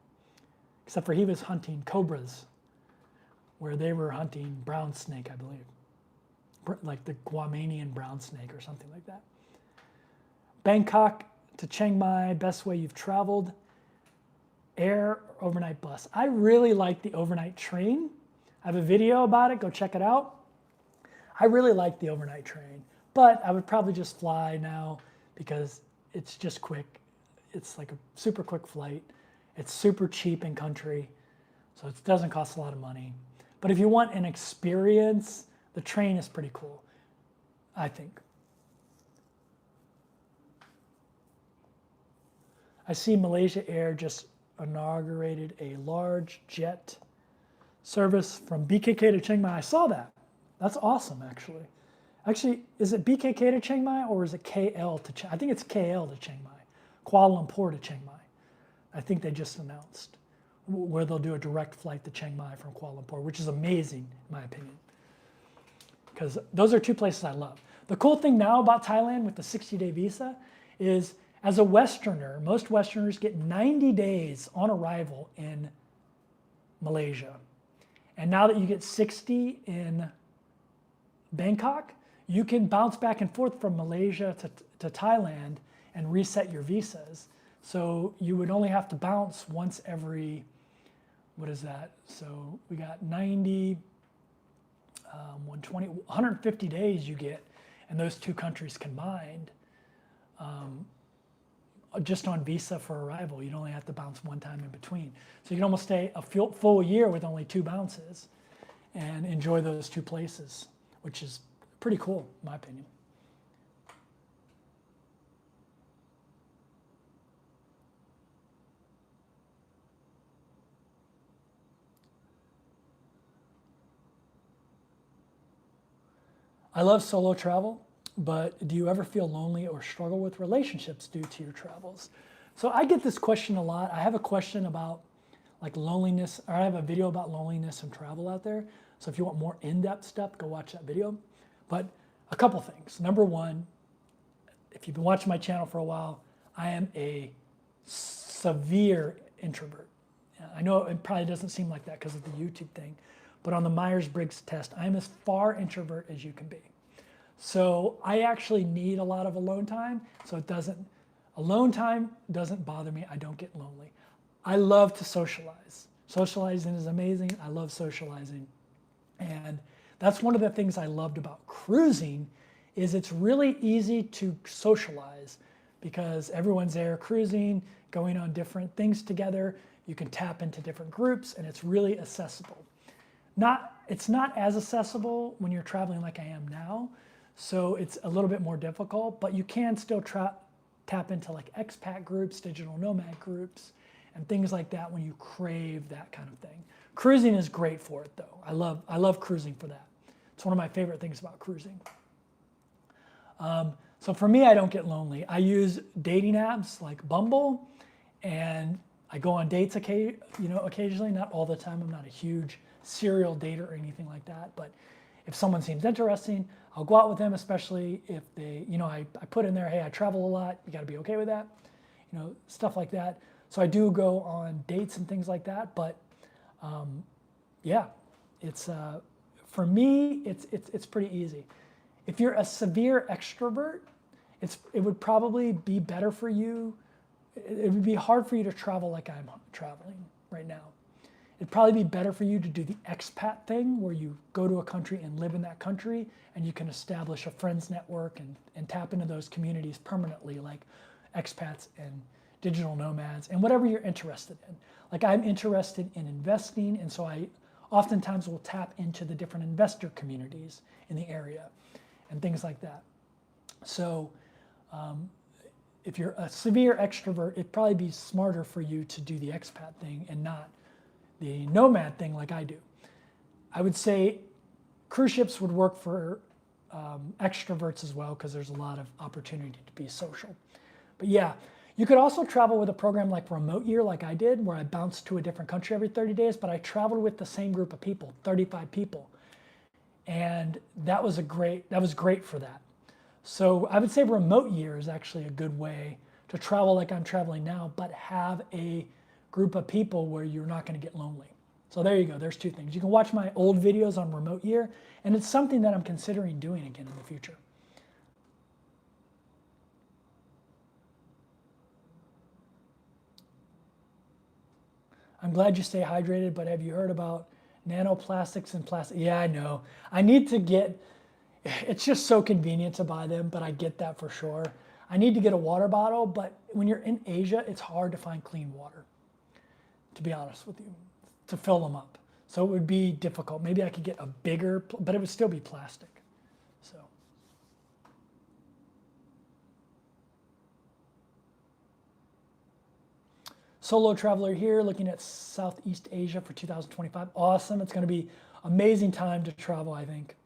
S1: Except for he was hunting cobras, where they were hunting brown snake, I believe. Like the Guamanian brown snake or something like that. Bangkok to Chiang Mai, best way you've traveled. Air or overnight bus. I really like the overnight train. I have a video about it. Go check it out. I really like the overnight train, but I would probably just fly now because it's just quick. It's like a super quick flight. It's super cheap in country, so it doesn't cost a lot of money. But if you want an experience, the train is pretty cool, I think. I see Malaysia Air just inaugurated a large jet service from BKK to Chiang Mai. I saw that. That's awesome, actually. Actually, is it BKK to Chiang Mai or is it KL to Chiang Mai? I think it's KL to Chiang Mai, Kuala Lumpur to Chiang Mai. I think they just announced where they'll do a direct flight to Chiang Mai from Kuala Lumpur, which is amazing in my opinion. Because those are two places I love. The cool thing now about Thailand with the 60-day visa is as a Westerner, most Westerners get 90 days on arrival in Malaysia. And now that you get 60 in Bangkok, you can bounce back and forth from Malaysia to Thailand and reset your visas. So you would only have to bounce once every, what is that? So we got 90, 120, 150 days you get in those two countries combined. Just on visa for arrival, you'd only have to bounce one time in between. So you can almost stay a full year with only 2 bounces and enjoy those 2 places, which is pretty cool, in my opinion. I love solo travel, but do you ever feel lonely or struggle with relationships due to your travels? So I get this question a lot. I have a question about like loneliness, or I have a video about loneliness and travel out there. So if you want more in-depth stuff, go watch that video. But a couple things. Number one, if you've been watching my channel for a while, I am a severe introvert. I know it probably doesn't seem like that because of the YouTube thing, but on the Myers-Briggs test, I'm as far introvert as you can be. So I actually need a lot of alone time. So alone time doesn't bother me. I don't get lonely. I love to socialize. Socializing is amazing. I love socializing. And that's one of the things I loved about cruising is it's really easy to socialize because everyone's there cruising, going on different things together. You can tap into different groups and it's really accessible. It's not as accessible when you're traveling like I am now. So it's a little bit more difficult, but you can still tap into like expat groups, digital nomad groups, and things like that when you crave that kind of thing. Cruising is great for it though. I love cruising for that. It's one of my favorite things about cruising. So for me, I don't get lonely. I use dating apps like Bumble, and I go on dates occasionally, not all the time. I'm not a huge serial dater or anything like that, but if someone seems interesting, I'll go out with them, especially if they, I put in there, hey, I travel a lot, you gotta be okay with that, stuff like that. So I do go on dates and things like that, but yeah, it's, for me, it's pretty easy. If you're a severe extrovert, it would probably be better for you. It would be hard for you to travel like I'm traveling right now. It'd probably be better for you to do the expat thing where you go to a country and live in that country and you can establish a friends network and tap into those communities permanently, like expats and digital nomads and whatever you're interested in. Like I'm interested in investing, and so I oftentimes will tap into the different investor communities in the area and things like that. So if you're a severe extrovert, it'd probably be smarter for you to do the expat thing and not the nomad thing like I do. I would say cruise ships would work for extroverts as well because there's a lot of opportunity to be social. But yeah, you could also travel with a program like Remote Year like I did, where I bounced to a different country every 30 days, but I traveled with the same group of people, 35 people. And that was great for that. So I would say Remote Year is actually a good way to travel like I'm traveling now, but have a group of people where you're not going to get lonely. So there you go. There's 2 things. You can watch my old videos on Remote Year, and it's something that I'm considering doing again in the future. I'm glad you stay hydrated, but have you heard about nanoplastics and plastic? Yeah, I know. I need to get, it's just so convenient to buy them, but I get that for sure. I need to get a water bottle, but when you're in Asia, it's hard to find clean water, to be honest with you, to fill them up. So it would be difficult. Maybe I could get a bigger, but it would still be plastic. So. Solo traveler here, looking at Southeast Asia for 2025. Awesome. It's going to be amazing time to travel, I think.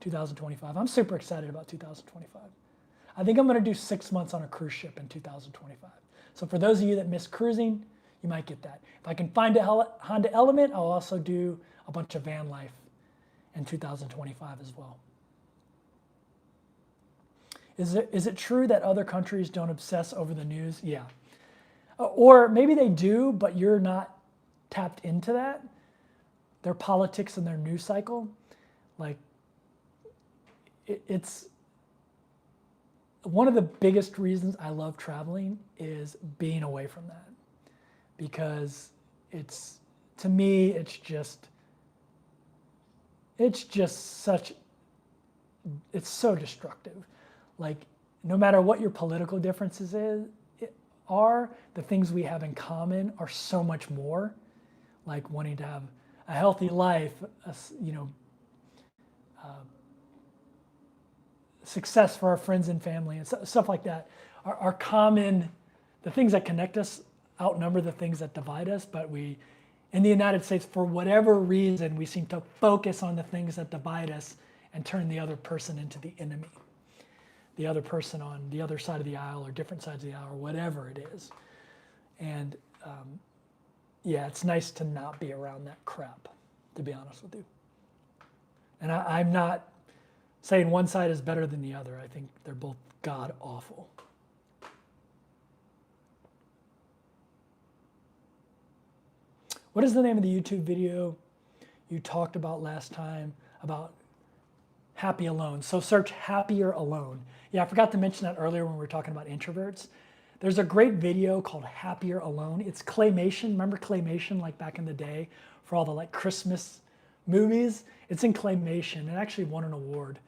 S1: 2025. I'm super excited about 2025. I think I'm going to do 6 months on a cruise ship in 2025. So for those of you that miss cruising, you might get that. If I can find a Honda Element, I'll also do a bunch of van life in 2025 as well. Is it true that other countries don't obsess over the news? Yeah. Or maybe they do, but you're not tapped into that. Their politics and their news cycle. Like, it's one of the biggest reasons I love traveling is being away from that. Because to me, it's so destructive. Like, no matter what your political differences are, the things we have in common are so much more. Like wanting to have a healthy life, success for our friends and family, and stuff like that. Our common, the things that connect us outnumber the things that divide us. But in the United States, for whatever reason, we seem to focus on the things that divide us and turn the other person into the enemy. The other person on the other side of the aisle or different sides of the aisle or whatever it is. And yeah, it's nice to not be around that crap, to be honest with you. And I'm not saying one side is better than the other. I think they're both god awful. What is the name of the YouTube video you talked about last time about happy alone? So search happier alone. Yeah, I forgot to mention that earlier when we were talking about introverts. There's a great video called Happier Alone. It's claymation. Remember claymation, like back in the day for all the like Christmas movies? It's in claymation. It actually won an award.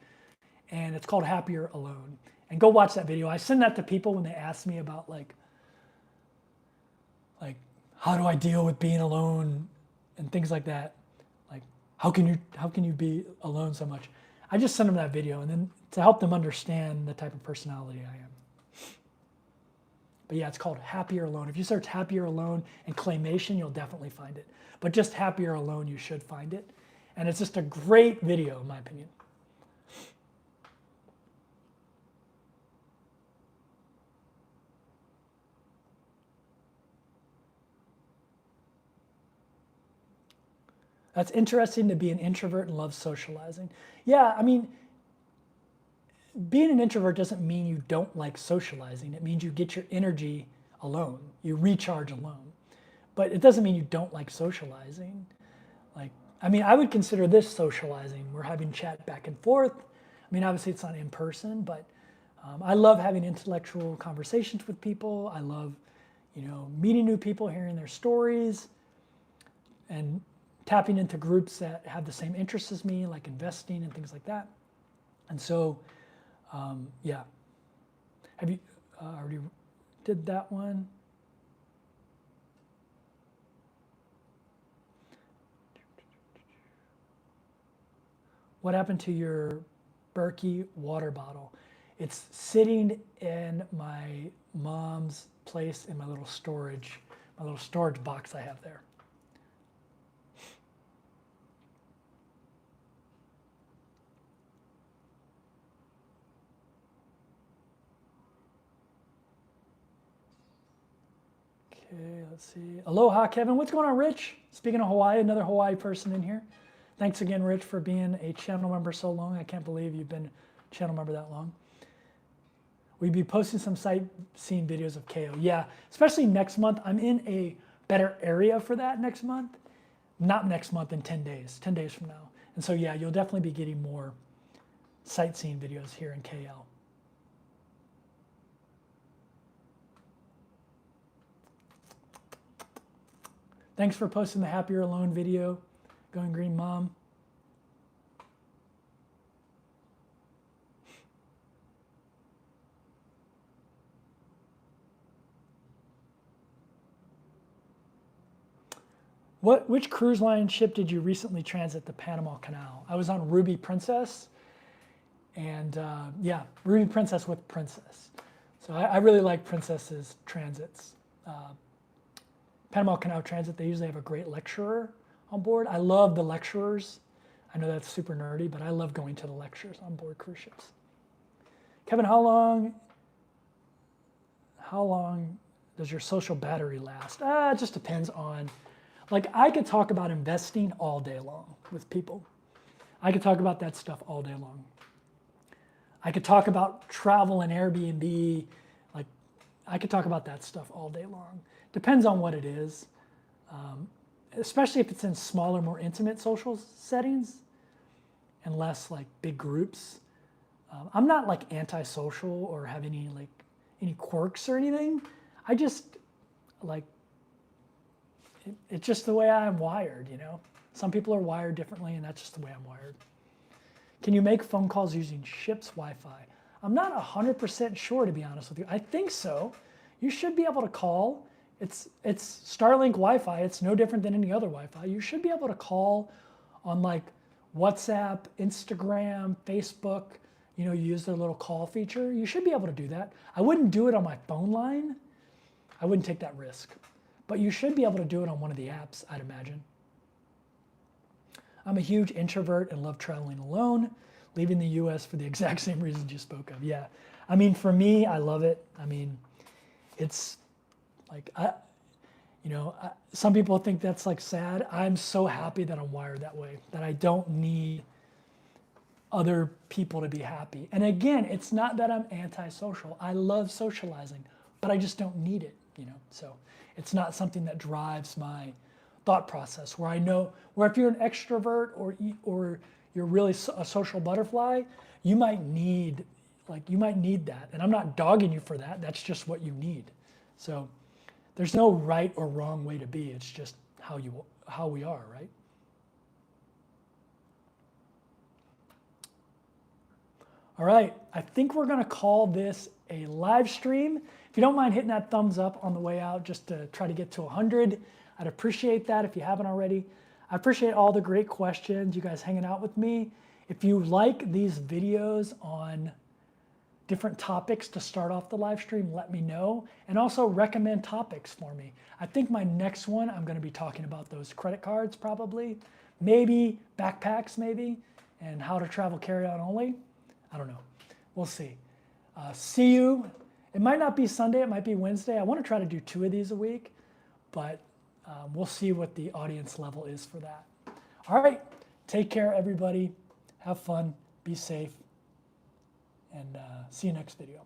S1: And it's called Happier Alone. And go watch that video. I send that to people when they ask me about like how do I deal with being alone and things like that. Like how can you be alone so much? I just send them that video, and then to help them understand the type of personality I am. But yeah, it's called Happier Alone. If you search Happier Alone and claymation, you'll definitely find it. But just Happier Alone, you should find it. And it's just a great video, in my opinion. That's interesting to be an introvert and love socializing. Yeah, I mean, being an introvert doesn't mean you don't like socializing. It means you get your energy alone. You recharge alone. But it doesn't mean you don't like socializing. Like, I mean, I would consider this socializing. We're having chat back and forth. I mean, obviously it's not in person, but I love having intellectual conversations with people. I love, meeting new people, hearing their stories, and tapping into groups that have the same interests as me, like investing and things like that. And so, yeah. Have you already did that one? What happened to your Berkey water bottle? It's sitting in my mom's place in my little storage box I have there. Okay, let's see. Aloha, Kevin. What's going on, Rich? Speaking of Hawaii, another Hawaii person in here. Thanks again, Rich, for being a channel member so long. I can't believe you've been a channel member that long. We'd be posting some sightseeing videos of KO. Yeah, especially next month. I'm in a better area for that next month. Not next month, in 10 days, 10 days from now. And so, yeah, you'll definitely be getting more sightseeing videos here in KL. Thanks for posting the Happier Alone video. Going Green Mom. Which cruise line ship did you recently transit the Panama Canal? I was on Ruby Princess, and yeah, Ruby Princess with Princess. So I really like Princess's transits. Panama Canal Transit, they usually have a great lecturer on board. I love the lecturers. I know that's super nerdy, but I love going to the lectures on board cruise ships. Kevin, how long does your social battery last? It just depends on, like, I could talk about investing all day long with people. I could talk about that stuff all day long. I could talk about travel and Airbnb. Like, I could talk about that stuff all day long. Depends on what it is, especially if it's in smaller, more intimate social settings and less like big groups. I'm not like antisocial or have any quirks or anything. I just like, it's just the way I'm wired, you know? Some people are wired differently, and that's just the way I'm wired. Can you make phone calls using ship's Wi-Fi? I'm not 100% sure, to be honest with you. I think so. You should be able to call. It's Starlink Wi-Fi. It's no different than any other Wi-Fi. You should be able to call on like WhatsApp, Instagram, Facebook. You know, you use their little call feature. You should be able to do that. I wouldn't do it on my phone line. I wouldn't take that risk. But you should be able to do it on one of the apps, I'd imagine. I'm a huge introvert and love traveling alone, leaving the US for the exact same reasons you spoke of. Yeah, I mean, for me, I love it. I mean, it's like, some people think that's like sad. I'm so happy that I'm wired that way, that I don't need other people to be happy. And again, it's not that I'm antisocial. I love socializing, but I just don't need it, you know? So it's not something that drives my thought process, where I know, where if you're an extrovert or you're really a social butterfly, you might need that. And I'm not dogging you for that. That's just what you need. So there's no right or wrong way to be. It's just how we are, right? All right, I think we're gonna call this a live stream. If you don't mind hitting that thumbs up on the way out, just to try to get to 100, I'd appreciate that if you haven't already. I appreciate all the great questions, you guys hanging out with me. If you like these videos on different topics to start off the live stream, let me know. And also recommend topics for me. I think my next one, I'm gonna be talking about those credit cards probably, maybe backpacks maybe, and how to travel carry-on only. I don't know, we'll see. See you. It might not be Sunday, it might be Wednesday. I wanna try to do 2 of these a week, but we'll see what the audience level is for that. All right, take care everybody. Have fun, be safe, and see you next video.